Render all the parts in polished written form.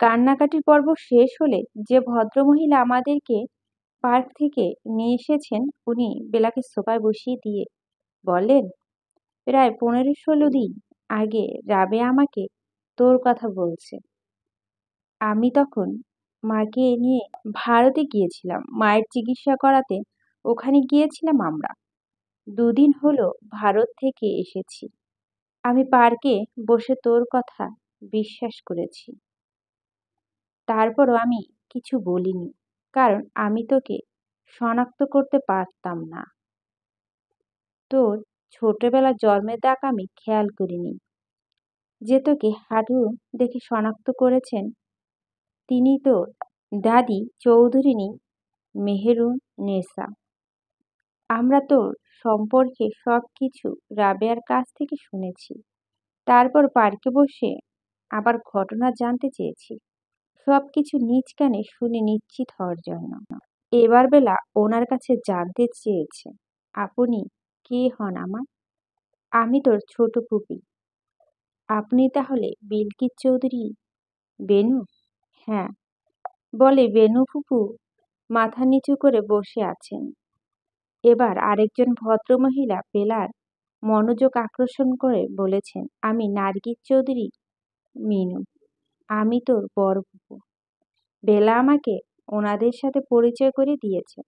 কান্নাকাটির পর্ব শেষ হলে যে ভদ্রমহিলা আমাদেরকে পার্ক থেকে নিয়ে এসেছেন উনি বেলাকে সোফায় বসিয়ে দিয়ে বললেন, প্রায় 15-16 দিন আগে রাবেয়া আমাকে তোর কথা বলছে। আমি তখন মাকে নিয়ে ভারতে গিয়েছিলাম মায়ের চিকিৎসা করাতে। ওখানে গিয়েছিলাম আমরা। 2 দিন হলো ভারত থেকে এসেছি। আমি পার্কে বসে তোর কথা বিশ্বাস করেছি। তারপরও আমি কিছু বলিনি, কারণ আমি তোকে শনাক্ত করতে পারতাম না। তোর ছোটবেলার জন্মের দাগ আমি খেয়াল করিনি। যে তোকে হাঁটু দেখে শনাক্ত করেছেন তিনি তোর দাদি চৌধুরিনী মেহেরুন্নেসা। আমরা তোর সম্পর্কে সবকিছু রাবেয়ার কাছ থেকে শুনেছি। তারপর পার্কে বসে আবার ঘটনা জানতে চেয়েছি, সবকিছু নিজ কানে শুনে নিশ্চিত হওয়ার জন্য। এবার বেলা ওনার কাছে জানতে চেয়েছে, আপনি কে হন আমার? আমি তোর ছোট ফুপি। আপনি তাহলে বিলকিস চৌধুরী বেনু? হ্যাঁ, বলে বেনু ফুপু মাথা নিচু করে বসে আছেন। এবার আরেকজন ভদ্রমহিলা বেলার মনোযোগ আকর্ষণ করে বলেছেন, আমি নার্গিস চৌধুরী মিনু। আমি তোর বড় ফুপু। বেলা আমাকে ওনাদের সাথে পরিচয় করে দিয়েছে।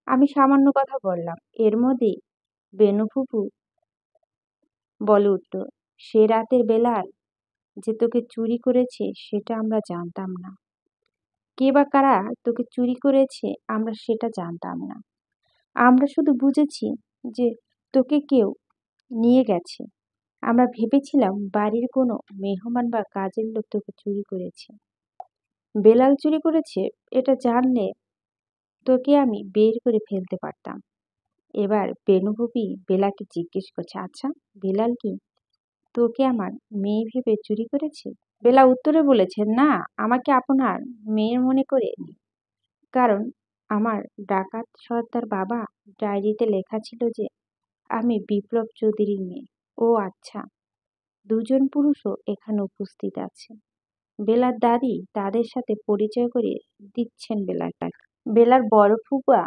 আমি সামান্য কথা বললাম, এর মধ্যেই বেনু ফুপু বলে উঠল, সে রাতের বেলাল যে তোকে চুরি করেছে সেটা আমরা জানতাম না। কে বা কারা তোকে চুরি করেছে আমরা সেটা জানতাম না। আমরা শুধু বুঝেছি যে তোকে কেউ নিয়ে গেছে। আমরা ভেবেছিলাম বাড়ির কোনো মেহমান বা কাজের লোক তোকে চুরি করেছে। বেলাল চুরি করেছে এটা জানলে তোকে আমি বের করে ফেলতে পারতাম। এবার বেনুভূপি বেলাকে জিজ্ঞেস করছে, আচ্ছা বেলাল কি তোকে আমার মেয়ে ভেবে চুরি করেছে? বেলা উত্তরে বলেছে, না, আমাকে আপনার মেয়ে মনে করে নি। কারণ আমার ডাকাত সর্দার বাবা ডায়েরিতে লেখা ছিল যে আমি বিপ্লব চৌধুরীর মেয়ে। ও আচ্ছা, 2জন পুরুষও এখানে উপস্থিত আছে। বেলার দাদি তাদের সাথে পরিচয় করিয়ে দিচ্ছেন বেলাকে। বেলার বড় ফুপা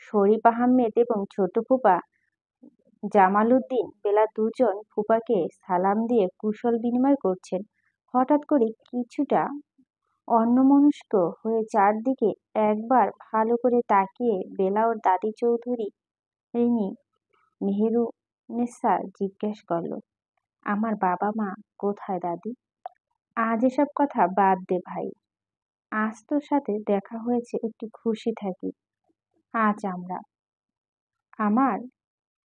শরীফ আহমেদ এবং ছোট ফুপা জামাল উদ্দিন বেলা 2জন ফুপাকে সালাম দিয়ে কুশল বিনিময় করছেন। হঠাৎ করে কিছুটা অন্যমনস্ক হয়ে চারদিকে একবার ভালো করে তাকিয়ে বেলা ওর দাদি চৌধুরী রিনি মেহেরুন্নেসা জিজ্ঞেস করল, আমার বাবা মা কোথায় দাদি? আজ এসব কথা বাদ দে ভাই, আজ তোর সাথে দেখা হয়েছে একটু খুশি থাকি। আজ আমার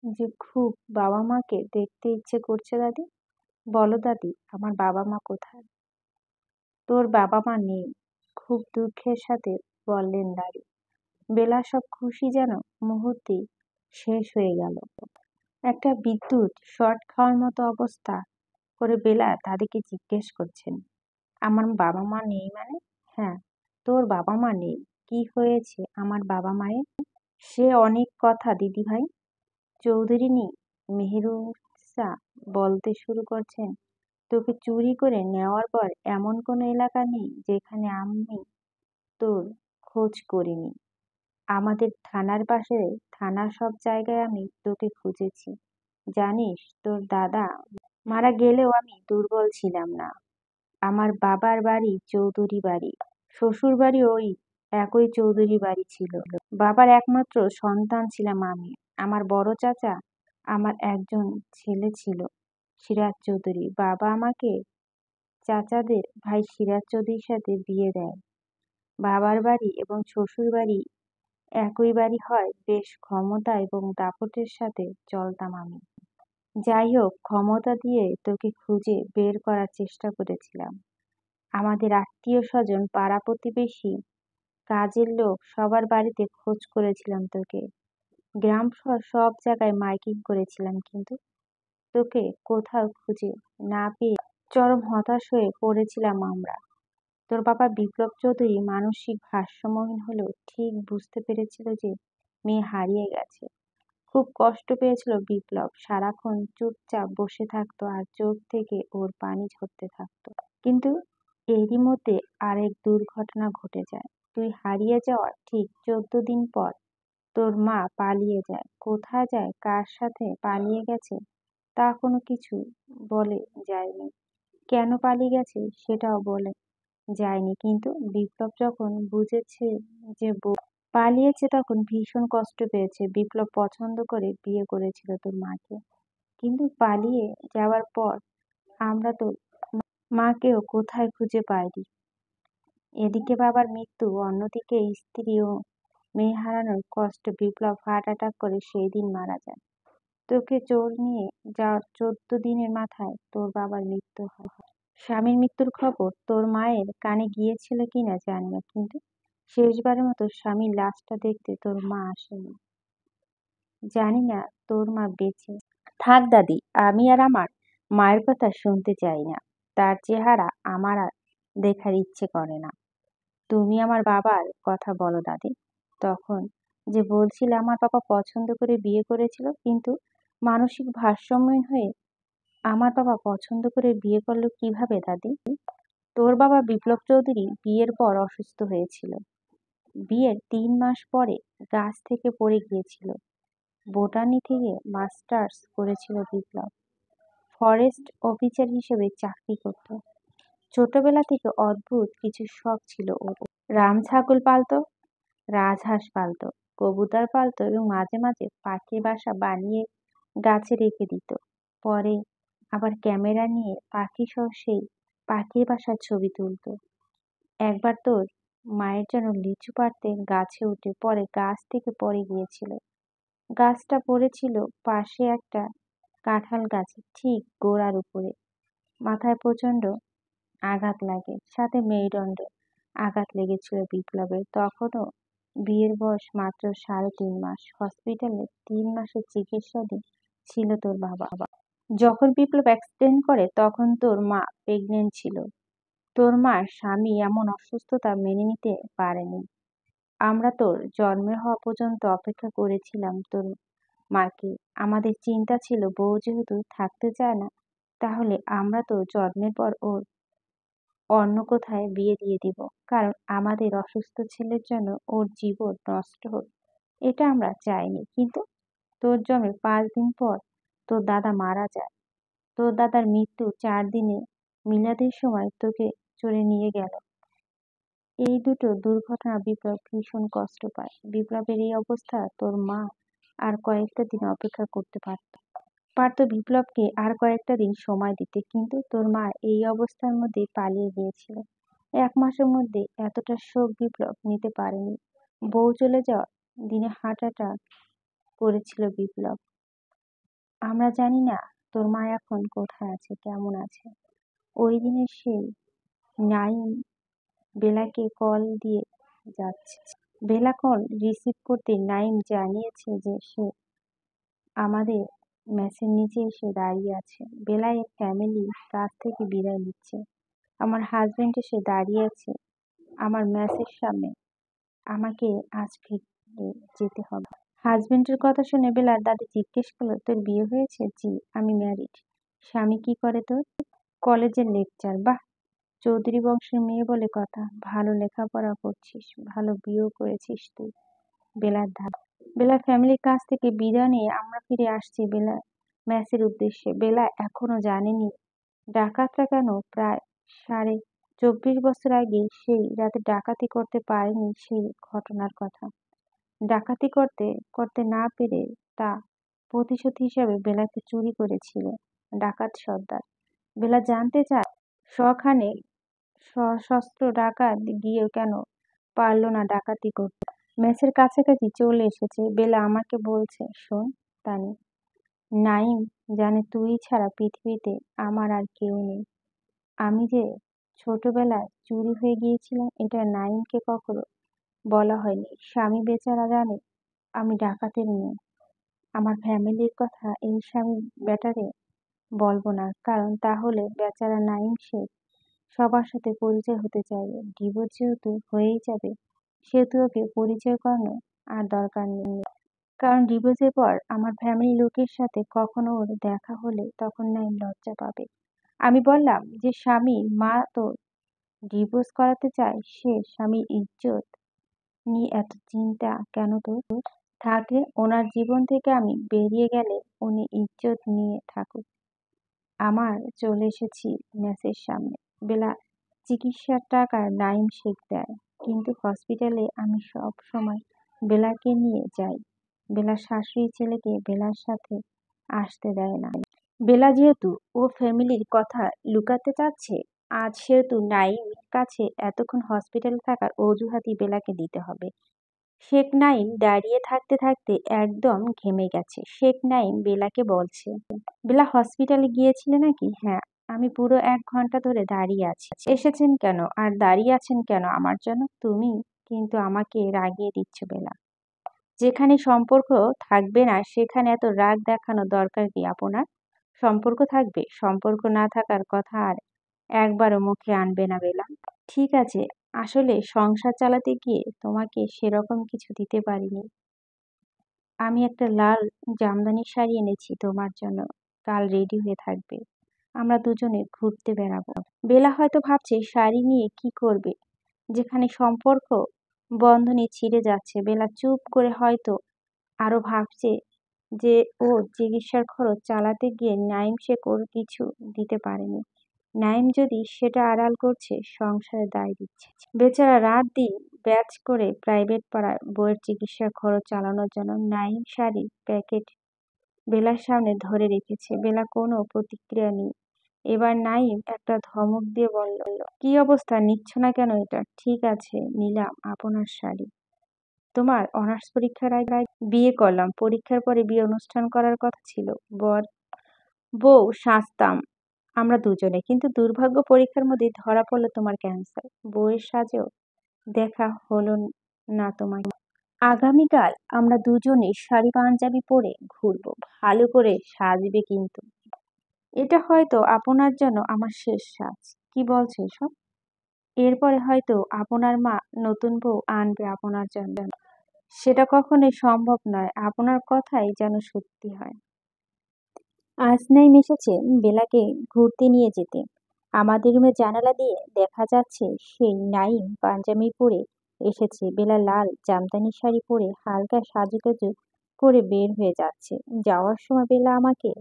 যে খুব বাবা মাকে দেখতে ইচ্ছে করছে দাদি। বলো দাদি, আমার বাবা মা কোথায়? তোর বাবা মা নেই, খুব দুঃখের সাথে বললেন দাদি। বেলা সব খুশি যেন মুহূর্তেই শেষ হয়ে গেল। একটা বিদ্যুৎ শর্ট খাওয়ার মতো অবস্থা করে বেলা দাদিকে জিজ্ঞেস করছেন, আমার বাবা মা নেই মানে? হ্যাঁ, তোর বাবা মা নেই। কি হয়েছে আমার বাবা মায়ের? সে অনেক কথা দিদিভাই। চৌধুরিনী মেহেরুন্নেসা বলতে শুরু করছেন, তোকে চুরি করে নেওয়ার পর এমন কোনো এলাকা নেই যেখানে আমি তোর খোঁজ করিনি। আমাদের থানার পাশে থানার সব জায়গায় আমি তোকে খুঁজেছি। জানিস, তোর দাদা মারা গেলেও আমি দুর্বল ছিলাম না। আমার বাবার বাড়ি চৌধুরী বাড়ি, শ্বশুর বাড়ি ওই একই চৌধুরী বাড়ি ছিল। বাবার একমাত্র সন্তান ছিলাম আমি। আমার বড় চাচা আমার একজন ছেলে ছিল, সিরাজ চৌধুরী। বাবা আমাকে চাচাদের ভাই সিরাজ চৌধুরীর সাথে বিয়ে দেয়। বাবার বাড়ি এবং শ্বশুর বাড়ি একই বাড়ি হয় বেশ ক্ষমতা এবং দাপটের সাথে চলতাম আমি। যাই হোক, ক্ষমতা দিয়ে তোকে খুঁজে বের করার চেষ্টা করেছিলাম। আমাদের আত্মীয় স্বজন পাড়া প্রতিবেশী কাজের লোক সবার বাড়িতে খোঁজ করেছিলাম তোকে। গ্রাম শহর সব জায়গায় মাইকিং করেছিলাম, কিন্তু তোকে কোথাও খুঁজে না পেয়ে চরম হতাশ হয়ে পড়েছিলাম আমরা। তোর বাবা বিপ্লব চৌধুরী মানসিক ভারসাম্যহীন হলেও ঠিক বুঝতে পেরেছিল যে মেয়ে হারিয়ে গেছে। খুব কষ্ট পেয়েছিল বিপ্লব। সারাক্ষণ চুপচাপ বসে থাকতো আর চোখ থেকে ওর পানি ঝরতে থাকতো। কিন্তু এরই মধ্যে আরেক দুর্ঘটনা ঘটে যায়। তুই হারিয়ে যাওয়ার ঠিক 14 দিন পর তোর মা পালিয়ে যায়। কোথায় যায়, কার সাথে পালিয়ে গেছে তা কোনো কিছু বলে যায়নি। কেন পালিয়ে গেছে সেটাও বলে যায়নি। কিন্তু বিপ্লব যখন বুঝেছে যে বউ পালিয়েছে তখন ভীষণ কষ্ট পেয়েছে। বিপ্লব পছন্দ করে বিয়ে করেছিল তোর মাকে, কিন্তু পালিয়ে যাওয়ার পর আমরা তো মাকেও কোথায় খুঁজে পাইনি। এদিকে বাবার মৃত্যু, অন্যদিকে স্ত্রী ও মেয়ে হারানোর কষ্ট। বিপ্লব হার্ট অ্যাটাক করে সেই দিন মারা যায়। তোকে চোর নিয়ে যাওয়ার 14 দিনের মাথায় তোর বাবার মৃত্যু হয়। স্বামীর মৃত্যুর খবর তোর মায়ের কানে গিয়েছিল কিনা জানি না, কিন্তু শেষবারের মতো স্বামীর লাশটা দেখতে তোর মা আসেনি। জানি না তোর মা বেঁচে। থাক দাদি, আমি আর আমার মায়ের কথা শুনতে চাই না। তার চেহারা আমার আর দেখার ইচ্ছে করে না। তুমি আমার বাবার কথা বলো দাদি। তখন যে বলছিলে আমার বাবা পছন্দ করে বিয়ে করেছিল, কিন্তু মানসিক ভারসাম্যহীন হয়ে আমার বাবা পছন্দ করে বিয়ে করলো কিভাবে দাদি? তোর বাবা বিপ্লব চৌধুরী বিয়ের পর অসুস্থ হয়েছিল। বিয়ের 3 মাস পরে গাছ থেকে পড়ে গিয়েছিল। বোটানি থেকে মাস্টার্স করেছিল বিপ্লব। ফরেস্ট অফিসার হিসেবে চাকরি করত। ছোটবেলা থেকে অদ্ভুত কিছু শখ ছিল ওর। রাম ছাগল পালতো, রাজহাঁস পালতো, কবুতর পালতো এবং মাঝে মাঝে পাখির বাসা বানিয়ে গাছে রেখে দিত। পরে আবার ক্যামেরা নিয়ে পাখি সহ সেই পাখির বাসার ছবি তুলতো। একবার তোর মায়ের জন্য লিচু পাড়তে গাছে উঠে পরে গাছ থেকে পড়ে গিয়েছিল। গাছটা পড়েছিল পাশে একটা কাঁঠাল গাছে, ঠিক গোড়ার উপরে। মাথায় প্রচন্ড আঘাত লাগে, সাথে মেরুদণ্ডে আঘাত লেগেছিল বিপ্লবের। তখনও বিয়ের বয়স মাত্র 3.5 মাস। হসপিটালে 3 মাসের চিকিৎসাধীন ছিল তোর বাবা। যখন বিপ্লব অ্যাক্সিডেন্ট করে তখন তোর মা প্রেগনেন্ট ছিল। তোর মার স্বামী এমন অসুস্থতা মেনে নিতে পারেনি। আমরা তোর জন্মের হওয়া পর্যন্ত অপেক্ষা করেছিলাম তোর মাকে। আমাদের চিন্তা ছিল বউ যেহেতু থাকতে চায় না, তাহলে আমরা তো জন্মের পর ওর অন্য কোথায় বিয়ে দিয়ে দিব, কারণ আমাদের অসুস্থ ছেলের জন্য ওর জীবন নষ্ট হোক এটা আমরা চাইনি। কিন্তু তোর জন্মের 5 দিন পর তোর দাদা মারা যায়। তোর দাদার মৃত্যু 4 দিনে মিলাদের সময় তোকে চলে নিয়ে গেল। এই দুটো দুর্ঘটনা বিপ্লব ভীষণ কষ্ট পায়। বিপ্লবের এই অবস্থা তোর মা আর কয়েকটা দিন অপেক্ষা করতে পারতো বিপ্লবকে আর কয়েকটা দিন সময় দিতে, কিন্তু তোর মা এই অবস্থার মধ্যে পালিয়ে গিয়েছিল। 1 মাসের মধ্যে এতটা শোক বিপ্লব নিতে পারেনি। বউ চলে যাওয়ার দিনে হার্ট অ্যাটাক করেছিল বিপ্লব। আমরা জানি না তোর মা এখন কোথায় আছে, কেমন আছে। ওই দিনে সেই নাইম বেলাকে কল দিয়ে যাচ্ছে। বেলা কল রিসিভ করতে নাইম জানিয়েছে যে সে আমাদের মেসের নিচে এসে দাঁড়িয়ে আছে। বেলা এর ফ্যামিলি কাছ থেকে বিদায় নিচ্ছে। আমার হাজবেন্ড এসে দাঁড়িয়ে আছে আমার মেসের সামনে। আমাকে আজ ফিরে যেতে হবে। হাজবেন্ডের কথা শুনে বেলার দাদি জিজ্ঞেস করলো, তোর বিয়ে হয়েছে? জি, আমি ম্যারিড। স্বামী কি করে তোর? কলেজের লেকচার। বাহ, চৌধুরী বংশের মেয়ে বলে কথা। ভালো লেখাপড়া করছিস, ভালো বিয়েও করেছিস তুই। বেলার দাদা। বেলার ফ্যামিলির কাছ থেকে বিদায় নিয়ে আমরা ফিরে আসছি বেলা ম্যাসের উদ্দেশ্যে। বেলা এখনো জানেনি ডাকাতরা কেন প্রায় 24.5 বছর আগে সেই রাতে ডাকাতি করতে পারেনি সেই ঘটনার কথা। ডাকাতি করতে করতে না পেরে তা প্রতিশোধ হিসাবে বেলাকে চুরি করেছিল ডাকাত সর্দার। বেলা জানতে চায় শখানে সশস্ত্র ডাকাত গিয়েও কেন পারল না ডাকাতি করতে। মেসের কাছাকাছি চলে এসেছে। বেলা আমাকে বলছে, শোন তানি, নাইম জানে তুই ছাড়া পৃথিবীতে আমার আর কেউ নেই। আমি যে ছোটবেলায় চুরি হয়ে গিয়েছিলাম এটা নাইমকে কখনো বলা হয়নি। স্বামী বেচারা জানে আমি ডাকাতের মেয়ে। আমার ফ্যামিলির কথা এই স্বামী বেটারে বলবো না, কারণ তাহলে বেচারা নাইম সে সবার সাথে পরিচয় হতে চাইবে। ডিভোর্স যেহেতু হয়েই যাবে, সেহেতু ওকে পরিচয় করানো আর দরকার নেই। কারণ ডিভোর্সের পর আমার ফ্যামিলির লোকের সাথে কখনো ওর দেখা হলে তখন নাইম লজ্জা পাবে। আমি বললাম যে স্বামী, মা তো ডিভোর্স করাতে চায় সে স্বামীর ইজ্জত নিয়ে এত চিন্তা কেন তোর? থাকলে ওনার জীবন থেকে আমি বেরিয়ে গেলে উনি ইজ্জত নিয়ে থাকুক। আমার চলে এসেছি মেসের সামনে। বেলা চিকিৎসার টাকা নাইম শেখ দেয়, কিন্তু হসপিটালে আমি সব সময় বেলাকে নিয়ে যাই। বেলার শাশুড়ি ছেলেকে বেলার সাথে আসতে দেয় না। বেলা যেহেতু ও ফ্যামিলির কথা লুকাতে চাচ্ছে, আজ সেহেতু নাইমের কাছে এতক্ষণ হসপিটালে থাকার অজুহাতই বেলাকে দিতে হবে। শেখ নাইম দাঁড়িয়ে থাকতে থাকতে একদম ঘেমে গেছে। শেখ নাইম বেলাকে বলছে, বেলা হসপিটালে গিয়েছিলে নাকি? হ্যাঁ, আমি পুরো 1 ঘন্টা ধরে দাঁড়িয়ে আছি। এসেছেন কেন আর দাঁড়িয়ে আছেন কেন আমার জন্য? তুমি কিন্তু আমাকে রাগিয়ে দিচ্ছ বেলা। যেখানে সম্পর্ক থাকবে না সেখানে এত রাগ দেখানো দরকার কি আপনার? সম্পর্ক থাকবে, সম্পর্ক না থাকার কথা আর একবারও মুখে আনবে না বেলা। ঠিক আছে, আসলে সংসার চালাতে গিয়ে তোমাকে সেরকম কিছু দিতে পারিনি। আমি একটা লাল জামদানি শাড়ি এনেছি তোমার জন্য, কাল রেডি হয়ে থাকবে। আমরা দুজনে ঘুরতে বেড়াবো। বেলা হয়তো ভাবছে শাড়ি নিয়ে কি করবে, যেখানে সম্পর্ক বন্ধনে ছিঁড়ে যাচ্ছে। বেলা চুপ করে হয়তো আরো ভাবছে যে ওর চিকিৎসার খরচ চালাতে গিয়ে নাইম শেখ ওর কিছু দিতে পারেনি। নাইম যদি সেটা আড়াল করছে, সংসারে দায় দিচ্ছে। বেচারা রাত দিন ব্যাচ করে প্রাইভেট পড়ায় বইয়ের চিকিৎসার খরচ চালানোর জন্য নাইম শাড়ির প্যাকেট বেলার সামনে ধরে রেখেছে। বেলা কোনো প্রতিক্রিয়া নেই। এবার নাইম একটা ধমক দিয়ে বলল, কি অবস্থা, নিচ্ছ না কেন এটা? ঠিক আছে, নিলাম আপনার শাড়ি। তোমার অনার্স পরীক্ষার আগে বিয়ে করলাম, পরীক্ষার পরে বিয়ে অনুষ্ঠান করার কথা ছিল। বর বউ সাজতাম আমরা দুজনে, কিন্তু দুর্ভাগ্য পরীক্ষার মধ্যে ধরা পড়লো তোমার ক্যান্সার। বউয়ের সাজেও দেখা হলো না তোমাকে। আগামীকাল আমরা দুজনে শাড়ি পাঞ্জাবি পরে ঘুরবো, ভালো করে সাজবে কিন্তু। এটা হয়তো আপনার জন্য আমার শেষ সাজ। কি বলছে এসব? এরপরে হয়তো আপনার মা নতুন বউ আনবে আপনার জন্য। সেটা কখনোই সম্ভব নয়। আপনার কথাই যেন সত্যি হয়। আজ নাইম এসেছে বেলাকে ঘুরতে নিয়ে যেতে। আমাদের রুমের জানালা দিয়ে দেখা যাচ্ছে সেই নাইম পাঞ্জাবি পরে এসেছে। বেলা লাল জামদানি শাড়ি পরে হালকা সাজুগুজু করে বের হয়ে যাচ্ছে। যাওয়ার সময় বেলা আমাকে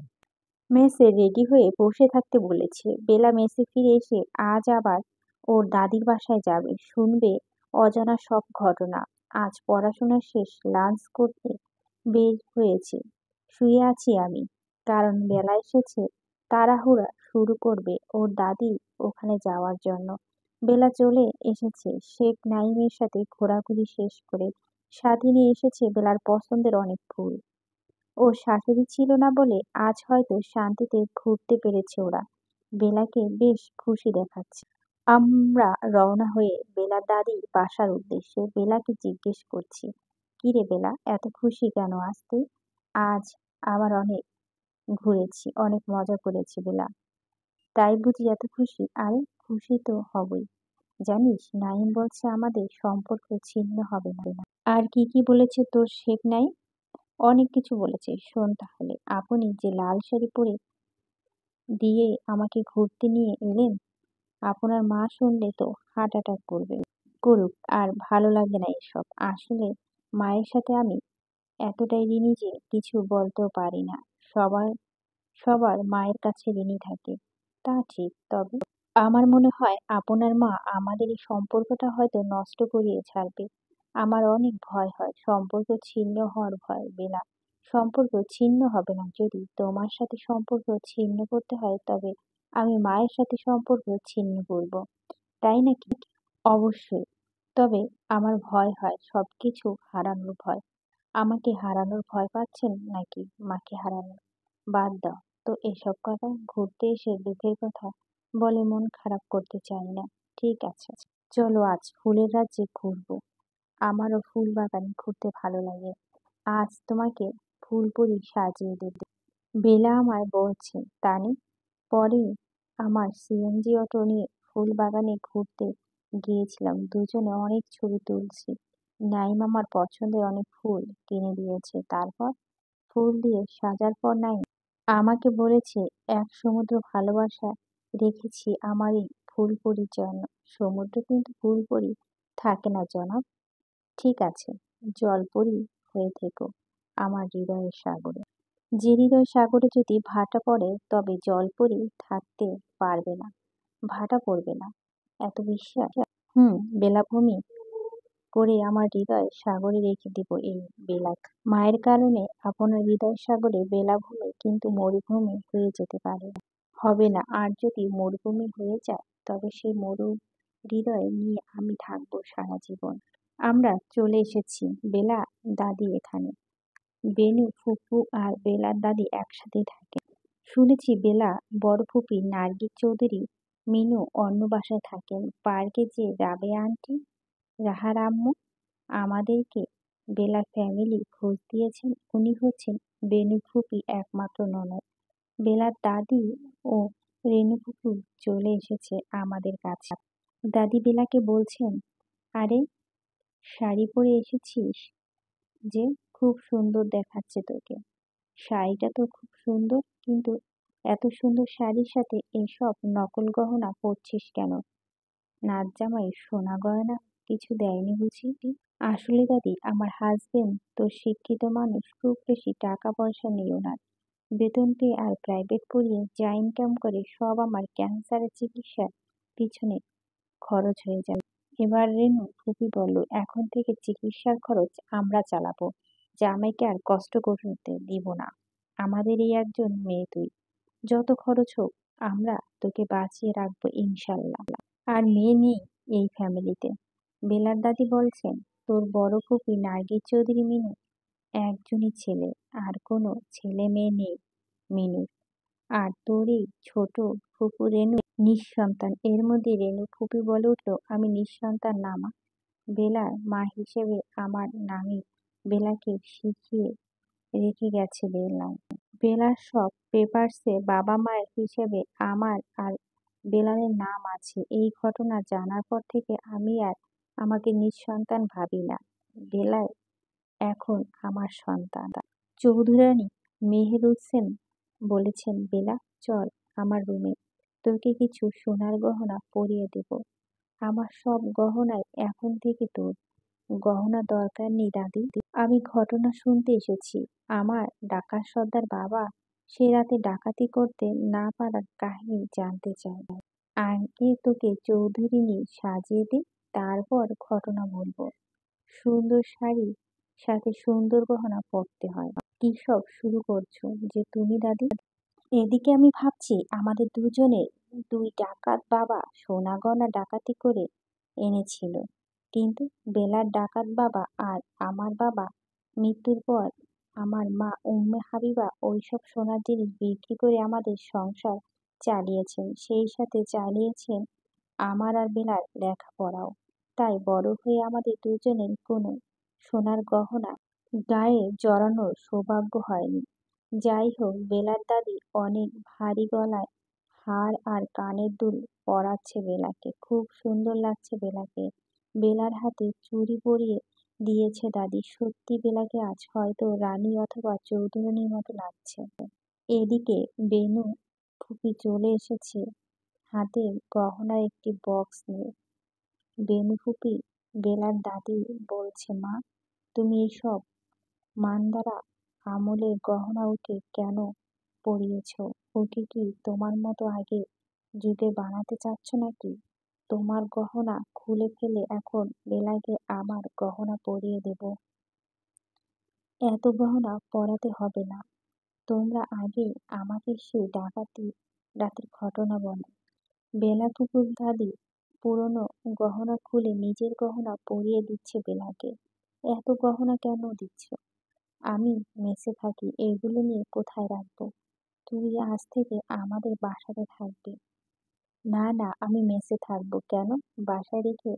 মেসে রেডি হয়ে বসে থাকতে বলেছে। বেলা মেসে ফিরে এসে আজ আবার ওর দাদির বাসায় যাবে, শুনবে অজানা সব ঘটনা। আজ পড়াশোনা শেষ, লাঞ্চ করতে বের হয়েছে। শুয়ে আছি আমি, কারণ বেলা এসেছে। তাড়াহুড়া শুরু করবে ওর দাদি ওখানে যাওয়ার জন্য। বেলা চলে এসেছে শেখ নাইমের সাথে ঘোরাঘুরি শেষ করে। সাথে নিয়ে এসেছে বেলার পছন্দের অনেক ফুল। ওর শাশুড়ি ছিল না বলে আজ হয়তো শান্তিতে ঘুরতে পেরেছে ওরা। বেলাকে বেশ খুশি দেখাচ্ছে। আমরা রওনা হয়ে বেলার দাদির বাসার উদ্দেশ্যে। বেলাকে জিজ্ঞেস করছি, কিরে বেলা, এত খুশি কেন আজ তুই? আজ আবার অনেক ঘুরেছি, অনেক মজা করেছি বেলা, তাই বুঝি এত খুশি? আরে খুশি তো হবই। জানিস নাইম বলছে আমাদের সম্পর্ক ছিন্ন হবে না। আর কি কি বলেছে তোর শেখ নাই? অনেক কিছু বলেছে, শোন তাহলে। আপনি যে লাল শাড়ি পরে দিয়ে আমাকে ঘুরতে নিয়ে এলেন, আপনার মা শুনলে তো হার্ট অ্যাটাক করবে। করুক, আর ভালো লাগে না এসব। আসলে মায়ের সাথে আমি এতটাই ঋণী যে কিছু বলতেও পারি না। সবার সবার মায়ের কাছে ঋণী থাকে। তা ঠিক, তবে আমার মনে হয় আপনার মা আমাদের এই সম্পর্কটা হয়তো নষ্ট করিয়ে ছাড়বে। আমার অনেক ভয় হয়, সম্পর্ক ছিন্ন হওয়ার ভয় বেলা। সম্পর্ক ছিন্ন হবে না। যদি তোমার সাথে সম্পর্ক ছিন্ন করতে হয়, তবে আমি মায়ের সাথে সম্পর্ক ছিন্ন করব। তাই নাকি? অবশ্যই। তবে আমার ভয় হয়, সবকিছু হারানোর ভয়। আমাকে হারানোর ভয় পাচ্ছেন নাকি মাকে হারানোর? বাদ দাও তো এসব কথা। ঘুরতে এসে দুঃখের কথা বলে মন খারাপ করতে চাই না। ঠিক আছে, চলো আজ ফুলের রাজ্যে ঘুরবো। আমারও ফুল বাগানে ঘুরতে ভালো লাগে। আজ তোমাকে ফুলপুরি সাজিয়ে দেবে। বেলা আমায় বলছে, তানি। পরে আমার সিএনজি অটো নিয়ে ফুল বাগানে ঘুরতে গিয়েছিলাম, দুজনে অনেক ছবি তুলছি। নাইম আমার পছন্দের অনেক ফুল কিনে দিয়েছে। তারপর ফুল দিয়ে সাজার পর নাইম আমাকে বলেছে, এক সমুদ্র ভালোবাসা রেখেছি আমার এই ফুলপরির জন্য। সমুদ্র কিন্তু ফুলপরি থাকে না জনাব। ঠিক আছে, জলপরি হয়ে থেকো আমার হৃদয়ের সাগরে। যে হৃদয় সাগরে যদি ভাটা পড়ে তবে জলপরি থাকতে পারবে না, ভাটা পড়বে না। এত বিশ্বাস? বেলাভূমি করে আমার হৃদয় সাগরে রেখে দিব এই বেলা। মায়ের কারণে আপনার হৃদয় সাগরে বেলাভূমি কিন্তু মরুভূমি হয়ে যেতে পারে। হবে না। আর যদি মরুভূমি হয়ে যায় তবে সেই মরু হৃদয় নিয়ে আমি থাকবো সারা জীবন। আমরা চলে এসেছি, বেলা দাদি এখানে। বেনু ফুপু আর বেলার দাদি একসাথে থাকে। শুনেছি বেলা বড় ফুপি নার্গিস চৌধুরী মিনু অন্য বাসায় থাকেন। পার্কে যে রাবেয়া আন্টি, রাহার আম্মু আমাদেরকে বেলা ফ্যামিলি খোঁজ দিয়েছেন। উনি হচ্ছেন বেনু ফুপি একমাত্র ননদ। বেলার দাদি ও রেনু ফুপু চলে এসেছে আমাদের কাছে। দাদি বেলাকে বলছেন, আরে শাড়ি পরে এসেছিস যে, খুব সুন্দর দেখাচ্ছে তোকে। শাড়িটা তো খুব সুন্দর, কিন্তু এত সুন্দর শাড়ির সাথে এসব নকল গহনা পরছিস কেন? নাচ জামাই সোনা গয়না কিছু দেয়নি বুঝি? আসলে দাদি, আমার হাজবেন্ড তো শিক্ষিত মানুষ, খুব বেশি টাকা পয়সা নেই ওনার। বেতন পেয়ে আর প্রাইভেট পড়িয়ে যা ইনকাম করে সব আমার ক্যান্সারের চিকিৎসার পিছনে খরচ হয়ে যায়। এবার রেনু ফুপি বলল, এখন থেকে চিকিৎসার খরচ আমরা চালাবো, জামাইকে আর কষ্ট করতে দিব না। আমাদের এই একজন মেয়ে তুই, যত খরচ হোক আমরা তোকে বাঁচিয়ে রাখবো ইনশাল্লাহ। আর মেয়ে নেই এই ফ্যামিলিতে। বেলার দাদি বলছেন, তোর বড় ফুপি নার্গিস চৌধুরী মিনু একজনই ছেলে, আর কোনো ছেলে মেয়ে নেই মিনুর। আর তোর এই ছোট ফুপু রেনু নিঃসন্তান। এর মধ্যে রেনু ফুপি বলে উঠল, আমি নিঃসন্তান না মা। বেলার মা হিসেবে আমার নামই বেলাকে শিখিয়ে রেখে গেছে বেলাল। বেলার সব পেপারসে বাবা মায়ের হিসেবে আমার আর বেলালের নাম আছে। এই ঘটনা জানার পর থেকে আমি আর আমাকে নিঃসন্তান ভাবি না। বেলাল এখন আমার সন্তান। চৌধুরানী মেহের হোসেন বলেছেন, বেলা চল আমার রুমে, তোকে কিছু সোনার গহনা পরিয়ে দেব। আমার সব গহনাই এখন থেকে তোর। গহনা দরকার নেই দাদি, আমি ঘটনা শুনতে এসেছি। আমার ডাকাত সর্দার বাবা সে রাতে ডাকাতি করতে না পারার কাহিনী জানতে চাই। আগে তোকে চৌধুরিনী সাজিয়ে দে, তারপর ঘটনা বলবো। সুন্দর শাড়ি সাথে সুন্দর গহনা পরতে হয়। কি সব শুরু করছো যে তুমি দাদি? এদিকে আমি ভাবছি আমাদের দুজনের দুই ডাকাত বাবা সোনা গয়না ডাকাতি করে এনেছিল, কিন্তু বেলার ডাকাত বাবা আর আমার বাবা মৃত্যুর পর আমার মা উম্মে হাবিবা ওইসব সোনার জিনিস বিক্রি করে আমাদের সংসার চালিয়েছেন, সেই সাথে চালিয়েছেন আমার আর বেলার লেখাপড়াও। তাই বড় হয়ে আমাদের দুজনের কোনো সোনার গহনা গায়ে জড়ানোর সৌভাগ্য হয়নি। যাই হোক, বেলার দাদি অনেক ভারী গলায় হার আর কানের দুল পরাচ্ছে বেলাকে। খুব সুন্দর লাগছে বেলাকে। বেলার হাতে চুড়ি পরিয়ে দিয়েছে দাদি। সত্যি বেলাকে আজ হয়তো রানী অথবা চৌধুরানীর মতো লাগছে। এদিকে বেনু ফুপি চলে এসেছে হাতে গহনার একটি বক্স নিয়ে। বেনু ফুপি বেলার দাদি বলছে, মা তুমি এইসব মান্দারা আমলের গহনা ওকে কেন পরিয়েছ? ওকে কি তোমার মতো আগের যুগে বানাতে চাচ্ছ নাকি? তোমার গহনা খুলে ফেলে এখন বেলাকে আমার গহনা পরিয়ে দেব? এত গহনা পরাতে হবে না। তোমরা আগে আমাকে সেই ডাকাতি রাতের ঘটনা বলো। বেলা ফুপুর দাদি পুরনো গহনা খুলে নিজের গহনা পরিয়ে দিচ্ছে বেলাকে। এত গহনা কেন দিচ্ছ? আমি মেসে থাকি, এগুলো নিয়ে কোথায় রাখবো? তুই আজ থেকে আমাদের বাসাতে থাকবি। না না, আমি মেসে থাকবো। কেন? বাসায় রেখে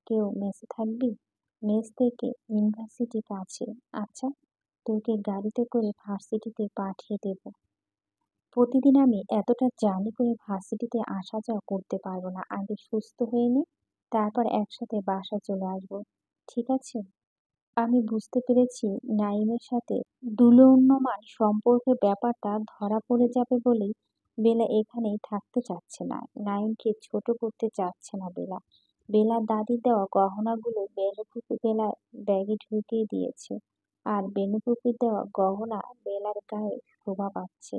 কেউ মেসে থাকবি? মেস থেকে ইউনিভার্সিটি কাছে। আচ্ছা, তোকে গাড়িতে করে ভার্সিটিতে পাঠিয়ে দেব। প্রতিদিন আমি এতটা জার্নি করে ভার্সিটিতে আসা যাওয়া করতে পারবো না। আগে সুস্থ হয়ে নি, তারপর একসাথে বাসা চলে আসবো। ঠিক আছে? আমি বুঝতে পেরেছি নাইমের সাথে দুলুন্নমান সম্পর্কের ব্যাপারটা ধরা পড়ে যাবে বলেই বেলা এখানেই থাকতে চাচ্ছে না। নাইমকে ছোট করতে চাচ্ছে না বেলা। বেলার দাদির দেওয়া গহনাগুলো বেনুপুকু বেলার ব্যাগে ঢুকিয়ে দিয়েছে। আর বেনুপুকুর দেওয়া গহনা বেলার গায়ে শোভা পাচ্ছে।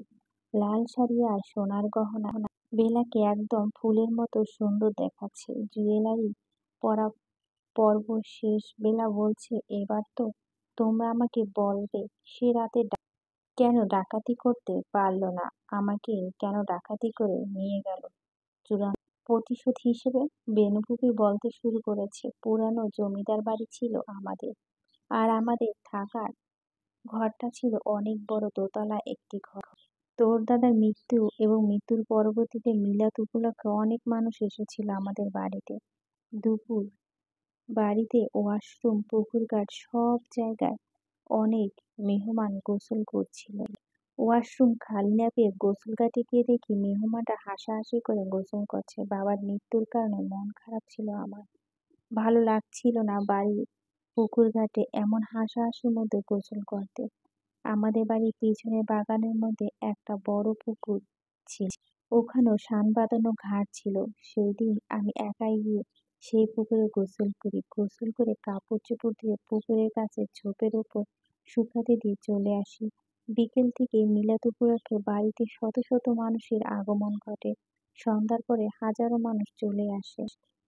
লাল শাড়ি আর সোনার গহনা বেলাকে একদম ফুলের মতো সুন্দর দেখাচ্ছে। জুয়েলারি পরা পর্ব শেষ। বেলা বলছে, এবার তো তোমরা আমাকে বলবে সে রাতে কেন ডাকাতি করতে পারলো না, আমাকে কেন ডাকাতি করে নিয়ে গেল চূড়ান্ত প্রতিশোধ হিসেবে। বেনুপুকুর বলতে শুরু করেছে, পুরানো জমিদার বাড়ি ছিল আমাদের, আর আমাদের থাকার ঘরটা ছিল অনেক বড় দোতলা একটি ঘর। তোর দাদার মৃত্যু এবং মৃত্যুর পরবর্তীতে মিলাদ উপলক্ষে অনেক মানুষ এসেছিল আমাদের বাড়িতে। দুপুর বাড়িতে ওয়াশরুম, পুকুরঘাট সব জায়গায় অনেক মেহমান গোসল করছিল। ওয়াশরুম খালি না পেয়ে গোসলঘাটে গিয়ে দেখি মেহমানটা হাসাহাসি করে গোসল করছে। বাবার মৃত্যুর কারণে মন খারাপ ছিল আমার। ভালো লাগছিল না বাড়ির পুকুরঘাটে এমন হাসাহাসির মধ্যে গোসল করতে। আমাদের বাড়ির পিছনের বাগানের মধ্যে একটা বড় পুকুর ছিল। ওখানেও সান বাঁধানো ঘাট ছিল। সেই দিন আমি একাই গিয়ে সেই পুকুরে গোসল করি। গোসল করে কাপড় চোপড় দিয়ে পুকুরের কাছে ঝোপের ওপর শুকাতে দিয়ে চলে আসি। বিকেল থেকে মিলাদ উপলক্ষে বাড়িতে শত শত মানুষের আগমন ঘটে। সন্ধ্যার পরে হাজারো মানুষ চলে আসে।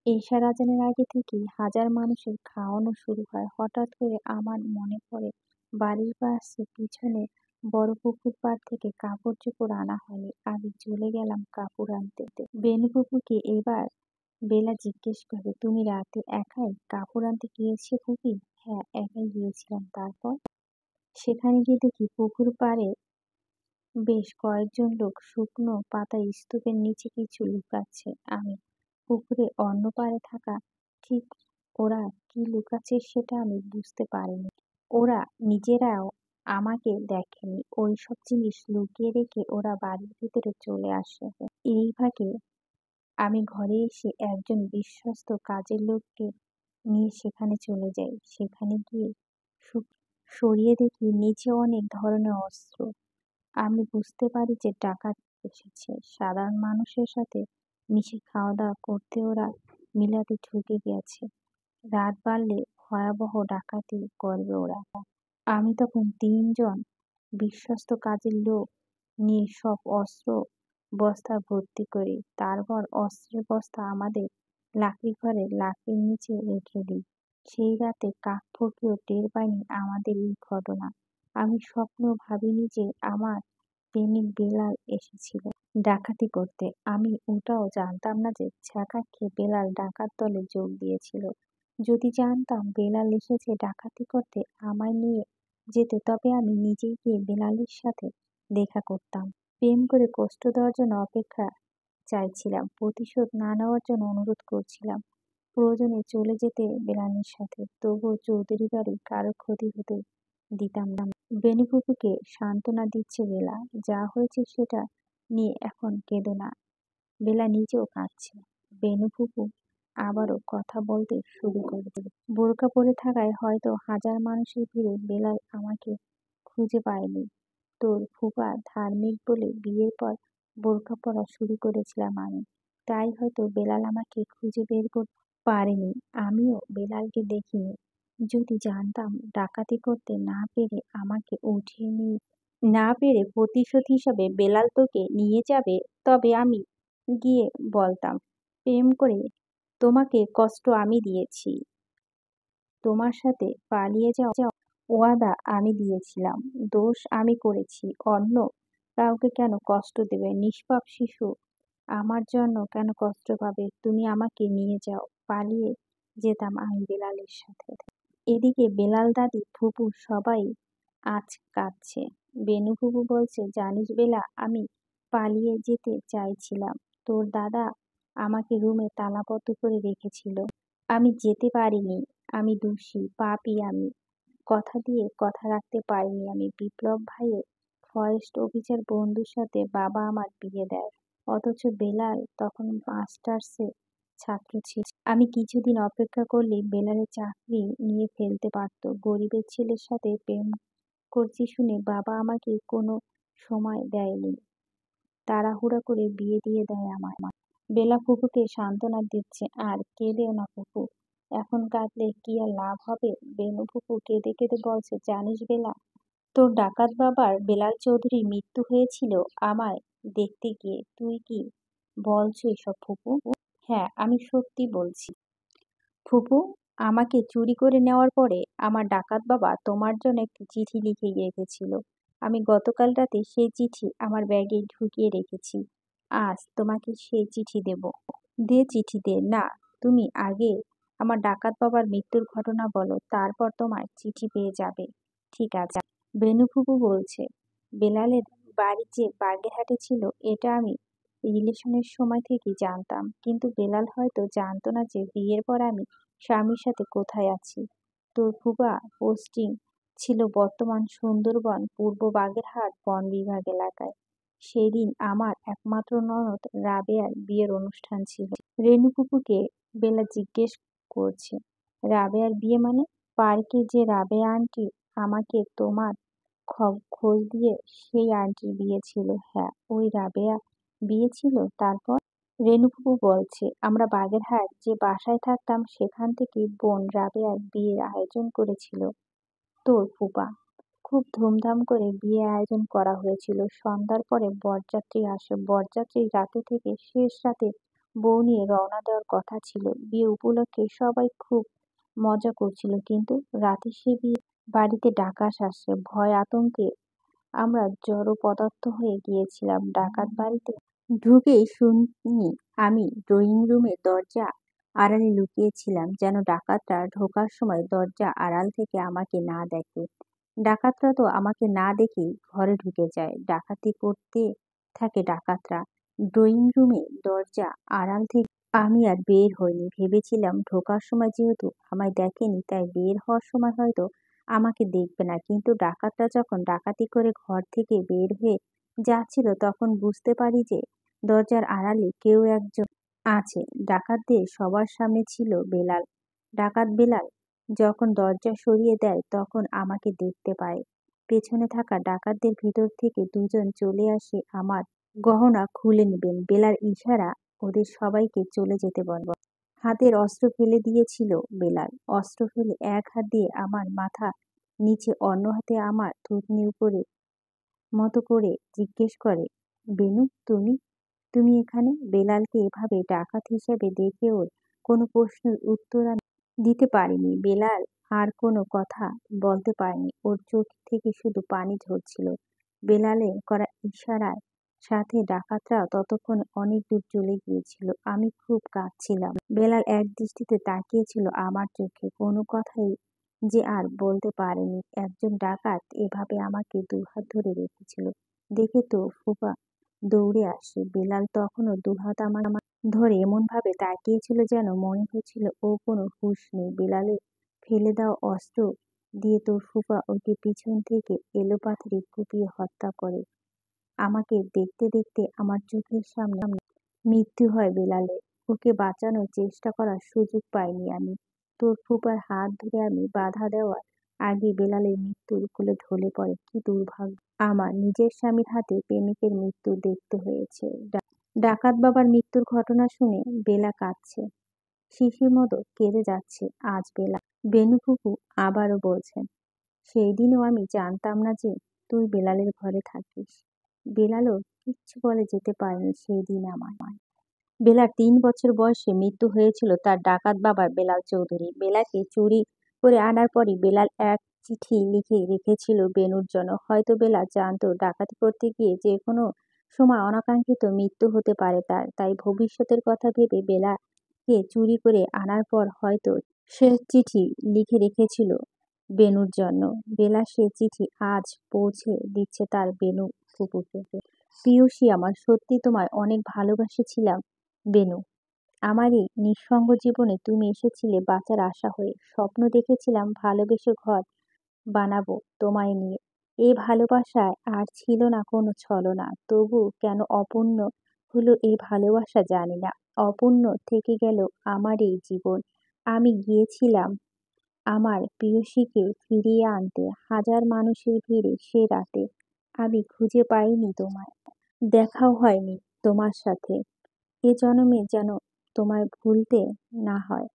এশার আজানের আগে থেকেই হাজার মানুষের খাওয়ানো শুরু হয়। হঠাৎ করে আমার মনে পড়ে বাড়ির পাশে পিছনে বড় পুকুর পাড় থেকে কাপড় চোপড় আনা হয়নি। আমি চলে গেলাম কাপড় আনতে। বেনুপুকুকে এবার বেলা জিজ্ঞেস করে, তুমি রাতে একাই কাপড় আনতে গিয়েছো খুকি? হ্যাঁ, একাই গিয়েছিলাম। তারপর? সেখানে গিয়ে দেখি পুকুর পাড়ে বেশ কয়েকজন লোক শুকনো পাতায় স্তূপের নিচে কিছু লুকাচ্ছে। আমি পুকুরে অন্য পাড়ে থাকা ঠিক ওরা কি লুকাচ্ছে সেটা আমি বুঝতে পারিনি। ওরা নিজেরাও আমাকে দেখেনি। ওই সব জিনিস লুকিয়ে রেখে ওরা বাড়ির ভিতরে চলে আসে। এই ফাঁকে আমি ঘরে এসে একজন বিশ্বস্ত কাজের লোককে নিয়ে সেখানে চলে যাই। সেখানে গিয়ে সরিয়ে দেখি নিচে অনেক ধরনের অস্ত্র। আমি বুঝতে পারি যে ডাকাত এসেছে। সাধারণ মানুষের সাথে মিশে খাওয়া দাওয়া করতে ওরা মিলাদে ঢুকে গেছে। রাত বাড়লে ভয়াবহ ডাকাতি করবে ওরা। আমি তখন ৩ জন বিশ্বস্ত কাজের লোক নিয়ে সব অস্ত্র বস্তা ভর্তি করি। তারপর অস্ত্রের বস্তা আমাদের লাকড়ি ঘরে লাকড়ির নিচে রেখে দিই। সেই রাতে কাকপক্ষীও টের পায়নি আমাদের এই ঘটনা। আমি স্বপ্নেও ভাবিনি যে আমার প্রেমিক বেলাল এসেছিল ডাকাতি করতে। আমি ওটাও জানতাম না যে ছ্যাঁকা খেয়ে বেলাল ডাকাত দলে যোগ দিয়েছিল। যদি জানতাম বেলাল এসেছে ডাকাতি করতে আমায় নিয়ে যেতে, তবে আমি নিজেই গিয়ে বেলালের সাথে দেখা করতাম। প্রেম করে কষ্ট দেওয়ার জন্য অপেক্ষা চাইছিলাম, প্রতিশোধ না নেওয়ার জন্য অনুরোধ করছিলাম, প্রয়োজনে চলে যেতে বেলালের সাথে। তবুও চৌধুরী বাড়ি কারো ক্ষতি হতে দিতাম না। বেনুপুকুকে সান্ত্বনা দিচ্ছে বেলা, যা হয়েছে সেটা নিয়ে এখন কেঁদো না। বেলা নিজেও কাঁদছে। বেনুপুকু আবারও কথা বলতে শুরু করে দিল। বোরকা পরে থাকায় হয়তো হাজার মানুষের ভিড়ে বেলাল আমাকে খুঁজে পায়নি। তোর ফুফা ধার্মিক বলে বিয়ের পর বোরকা পরা শুরু করেছিলাম আমি। তাই হয়তো বেলাল আমাকে খুঁজে বের করতে পারেনি। আমিও বেলালকে দেখিনি। যদি জানতাম ডাকাতি করতে না পেরে আমাকে উঠিয়ে নিয়ে না পেরে প্রতিশোধ হিসাবে বেলাল তোকে নিয়ে যাবে, তবে আমি গিয়ে বলতাম, প্রেম করে তোমাকে কষ্ট আমি দিয়েছি, তোমার সাথে পালিয়ে যাওয়া ওয়াদা আমি দিয়েছিলাম, দোষ আমি করেছি। অন্য কাউকে কেন কষ্ট দেবে? নিষ্পাপ শিশু আমার জন্য কেন কষ্ট পাবে? তুমি আমাকে নিয়ে যাও। পালিয়ে যেতাম আমি বেলালের সাথে। এদিকে বেলাল দাদি, ফুপু সবাই আজ কাঁদছে। বেনু ফুপু বলছে, জানিস বেলা, আমি পালিয়ে যেতে চাইছিলাম। তোর দাদা আমাকে রুমে তালাবদ্ধ করে রেখেছিল। আমি যেতে পারিনি। আমি দোষী, পাপী আমি। কথা দিয়ে কথা রাখতে পারিনি আমি। বিপ্লব ভাইয়ের ফরেস্ট অফিসার বন্ধুর সাথে বাবা আমার বিয়ে দেয়। অথচ বেলাল তখন মাস্টার্সে ছাত্র ছিল। আমি কিছুদিন অপেক্ষা করলেই বেলালের চাকরি নিয়ে ফেলতে পারত। গরিবের ছেলের সাথে প্রেম করছি শুনে বাবা আমাকে কোনো সময় দেয়নি। তাড়াহুড়া করে বিয়ে দিয়ে দেয় আমায়। বেলা ফুপুকে সান্ত্বনা দিচ্ছে, আর কেঁদেও না ফুপু, এখন কাঁদলে কি আর লাভ হবে? বেনু ফুপু কেঁদে কেঁদে বলছে, জানিস বেলা, তোর ডাকাত বাবার বেলাল চৌধুরীর মৃত্যু হয়েছিল আমায় দেখতে গিয়ে। তুই কি বলছো এসব ফুপু? হ্যাঁ, আমি সত্যি বলছি ফুপু। আমাকে চুরি করে নেওয়ার পরে আমার ডাকাত বাবা তোমার জন্য একটি চিঠি লিখে রেখেছিল। আমি গতকাল রাতে সেই চিঠি আমার ব্যাগে ঢুকিয়ে রেখেছি। আজ তোমাকে সেই চিঠি দেব। দে চিঠি দে। না, তুমি আগে আমার ডাকাত বাবার মৃত্যুর ঘটনা বলো, তারপর তোমার চিঠি পেয়ে যাবে। ঠিক আছে। বেনু ফুপু বলছে, বেলালের বাড়ি যে বাগেরহাটে ছিল এটা আমি রিলেশনের সময় থেকেই জানতাম, কিন্তু বেলাল হয়তো জানতো না যে বিয়ের পর আমি স্বামীর সাথে কোথায় আছি। তোর ফুপা পোস্টিং ছিল বর্তমান সুন্দরবন পূর্ব বাগেরহাট বন বিভাগ এলাকায়। সেদিন আমার একমাত্র ননদ রাবেয়ার বিয়ের অনুষ্ঠান ছিল। রেনু ফুপুকে বেলা জিজ্ঞেস করছে, রাবেয়ার বিয়ে মানে? পার্কে যে রাবেয়া আন্টি আমাকে তোমার খোঁজ দিয়ে সেই আন্টির বিয়ে ছিল। হ্যাঁ, ওই রাবেয়া বিয়ে ছিল। তারপর? রেনু ফুপু বলছে, আমরা বাগেরহাট যে বাসায় থাকতাম সেখান থেকে বোন রাবেয়ার বিয়ের আয়োজন করেছিল তোর ফুপা। খুব ধুমধাম করে বিয়ে আয়োজন করা হয়েছিল। সন্ধ্যার পরে বরযাত্রী আসে। বরযাত্রী রাতে থেকে শেষ রাতে বউ নিয়ে রওনা দেওয়ার কথা ছিল। বিয়ে উপলক্ষে সবাই খুব মজা করছিল, কিন্তু রাতে সে বিয়ে বাড়িতে ডাকাত আসে। ভয় আতঙ্কে আমরা জড়পদার্থ হয়ে গিয়েছিলাম। ডাকাত বাড়িতে ঢুকেই শুনি আমি ড্রয়িং রুমের দরজা আড়ালে লুকিয়েছিলাম, যেন ডাকাতরা ঢোকার সময় দরজা আড়াল থেকে আমাকে না দেখে। ডাকাতরা তো আমাকে না দেখেই ঘরে ঢুকে যায়। ডাকাতি করতে থাকে ডাকাতরা। ড্রয়িং রুমে দরজা আড়াল থেকে আমি আর বের হইনি। ভেবেছিলাম ঢোকার সময় যেহেতু আমায় দেখেনি, তাই বের হওয়ার সময় হয়তো আমাকে দেখবে না। কিন্তু ডাকাতরা যখন ডাকাতি করে ঘর থেকে বের হয়ে যাচ্ছিল, তখন বুঝতে পারি যে দরজার আড়ালে কেউ একজন আছে। ডাকাতদের সবার সামনে ছিল বেলাল। ডাকাত বেলাল যখন দরজা সরিয়ে দেয় তখন আমাকে দেখতে পায়। পেছনে থাকা ডাকাতদের ভিতর থেকে দুজন চলে আসে আমার গহনা খুলে নেবেন। বেলার ইশারা ওদের সবাইকে চলে যেতে বলে। হাতের অস্ত্র ফেলে দিয়েছিল বেলাল। অস্ত্র ফেলে এক হাত দিয়ে আমার মাথা নিচে, অন্য হাতে আমার থুতনি উপরে মতো করে জিজ্ঞেস করে, বেনু তুমি তুমি এখানে? বেলালকে এভাবে ডাকাত হিসেবে দেখে ওর কোনো প্রশ্নের উত্তর আমি দিতে পারিনি। বেলাল আর কোনো কথা বলতে পারেনি। ওর চোখ থেকে শুধু পানি ঝরছিল। বেলালের করা ইশারার সাথে ডাকাতরা ততক্ষণে অনেক দূর চলে গিয়েছিল। আমি খুব কাঁদছিলাম। বেলাল এক দৃষ্টিতে তাকিয়েছিল আমার চোখে, কোনো কথাই যে আর বলতে পারেনি। একজন ডাকাত এভাবে আমাকে দুহাত ধরে রেখেছিল দেখে তো ফুপা দৌড়ে আসে। বেলাল তখনও দুহাত আমার ধরে এমনভাবে তাকিয়েছিল যেন মনে হচ্ছিল ও কোনো হুঁশ নেই। বেলালের ফেলে দেওয়া অস্ত্র দিয়ে তোর ফুপা ওকে পিছন থেকে এলোপাথাড়ি কুপিয়ে হত্যা করে। আমাকে দেখতে দেখতে আমার চোখের সামনে মৃত্যু হয় বেলালের। ওকে বাঁচানোর চেষ্টা করার সুযোগ পাইনি আমি। তোর ফুপার হাত ধরে আমি বাধা দেওয়ার আগে বেলালের মৃত্যুর কোলে ঢলে পড়ে। কি দুর্ভাগ্য আমার! নিজের স্বামীর হাতে প্রেমিকের মৃত্যু দেখতে হয়েছে। ডাকাত বাবার মৃত্যুর ঘটনা শুনে বেলা কাঁদছে। শিশির মতো কেঁদে যাচ্ছে আজ বেলা। বেনু ফুপু আবারও বলছেন, সেই দিনও আমি জানতাম না যে তুই বেলালের ঘরে থাকিস। বেলালও কিচ্ছু বলে যেতে পারেনি সেই দিন আমায়। বেলার ৩ বছর বয়সে মৃত্যু হয়েছিল তার ডাকাত বাবার বেলাল চৌধুরী। বেলাকে চুরি করে আনার পরই বেলাল এক চিঠি লিখে রেখেছিল বেনুর জন্য। হয়তো বেলা জানতো ডাকাতি করতে গিয়ে যে কোনো সময় অনাকাঙ্ক্ষিত মৃত্যু হতে পারে তার। তাই ভবিষ্যতের কথা ভেবে বেলাকে চুরি করে আনার পর হয়তো সে চিঠি লিখে রেখেছিল বেনুর জন্য। বেলা সে চিঠি আজ পৌঁছে দিচ্ছে তার বেনু ফুপুকে। প্রিয়সী আমার, সত্যি তোমায় অনেক ভালোবেসেছিলাম বেনু। আমার এই নিঃসঙ্গ জীবনে তুমি এসেছিলে বাঁচার আশা হয়ে। স্বপ্ন দেখেছিলাম ভালোবেসে ঘর বানাবো তোমায় নিয়ে। এই ভালোবাসায় আর ছিল না কোনো ছলনা। তবু কেন অপূর্ণ হলো এই ভালোবাসা জানি না। অপূর্ণ থেকে গেল আমার এই জীবন। আমি গিয়েছিলাম আমার প্রিয়সীকে ফিরিয়ে আনতে হাজার মানুষের ভিড়ে সে রাতে। আমি খুঁজে পাইনি তোমায়। দেখাও হয়নি তোমার সাথে। এ জন্মে যেন তোমায় ভুলতে না হয়।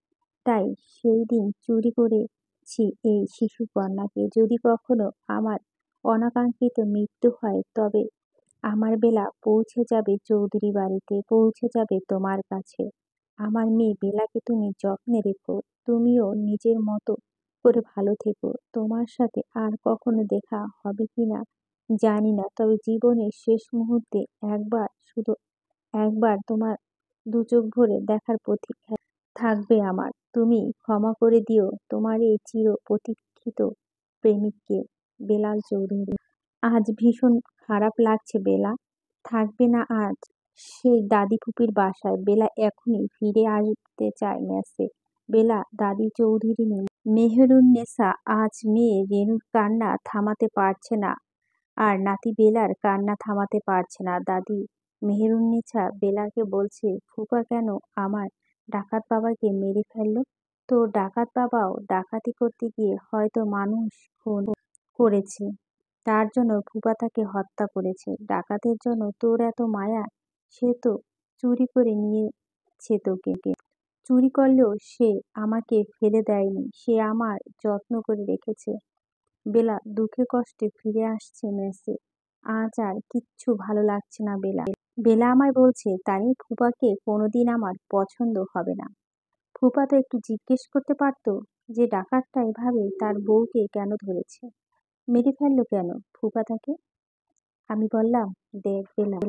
তাই সেই দিন চুরি করেছি এই শিশুকন্যাকে। যদি কখনো আমার অনাকাঙ্ক্ষিত মৃত্যু হয়, তবে আমার বেলা পৌঁছে যাবে চৌধুরী বাড়িতে, পৌঁছে যাবে তোমার কাছে। আমার মেয়ে বেলাকে তুমি যত্নে রেখো। তুমিও নিজের মতো করে ভালো থেকো। তোমার সাথে আর কখনো দেখা হবে কিনা জানি না, তবে জীবনের শেষ মুহূর্তে একবার, শুধু একবার তোমার দু চোখ ভরে দেখার প্রতীক্ষা থাকবে আমার। তুমি ক্ষমা করে দিও তোমার এই চির প্রতীক্ষিত প্রেমিককে। বেলাল চৌধুরী। আজ ভীষণ খারাপ লাগছে বেলা। থাকবে না আজ সেই দাদি ফুপির বাসায়। বেলা এখনই ফিরে আসতে চায় মেসে। বেলা দাদি চৌধুরী মেহেরুন্নেছা আজ মেয়ে রেনুর কান্না থামাতে পারছে না, আর নাতি বেলার কান্না থামাতে পারছে না। দাদি মেহেরুন্নেছা বেলাকে বলছে, ফুপা কেন আমার ডাকাত বাবাকে মেরে ফেললো? তো ডাকাত বাবাও ডাকাতি করতে গিয়ে হয়তো মানুষ খুন করেছে, তার জন্য ফুপা তাকে হত্যা করেছে। ডাকাতের জন্য তোর এত মায়া? সে তো চুরি করে নিয়েছে তোকে। চুরি করলেও সে আমাকে ফেলে দেয়নি, সে আমার যত্ন করে রেখেছে। বেলা দুঃখে কষ্টে ফিরে আসছে মেসে। আজ আর কিচ্ছু ভালো লাগছে না বেলা। বেলা আমায় বলছে, তানি ফুপাকে কোনোদিন আমার পছন্দ হবে না। ফুপা তো একটু জিজ্ঞেস করতে পারতো যে ডাকাতটা এভাবে তার বউকে কেন ধরেছে, মেরে ফেললো কেন ফুপা তাকে। আমি বললাম, দেখ বেলা,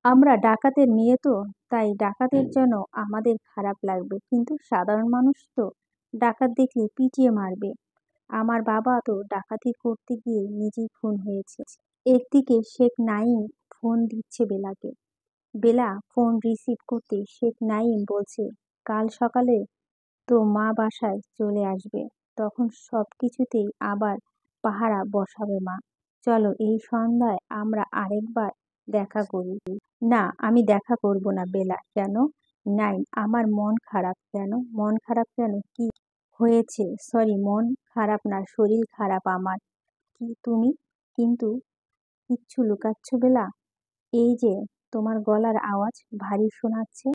আমরা ডাকাতের মেয়ে তো, তাই ডাকাতের জন্য আমাদের খারাপ লাগবে, কিন্তু সাধারণ মানুষ তো ডাকাত দেখলে পিটিয়ে মারবে। আমার বাবা তো ডাকাতি করতে গিয়ে নিজেই খুন হয়েছে। একদিকে শেখ নাঈম ফোন দিচ্ছে বেলাকে। বেলা ফোন রিসিভ করতে শেখ নাঈম বলছে, কাল সকালে তো মা বাসায় চলে আসবে, তখন সব কিছুতেই আবার পাহারা বসাবে মা। চলো এই সন্ধ্যায় আমরা আরেকবার দেখা করি। না, আমি দেখা করব না বেলা। কেন? নাই, আমার মন খারাপ। কেন মন খারাপ? কেন, কি হয়েছে? সরি, মন খারাপ না, শরীর খারাপ আমার। কি তুমি কিন্তু কিচ্ছু লুকাচ্ছ বেলা? এই যে তোমার গলার আওয়াজ ভারী শোনাচ্ছে।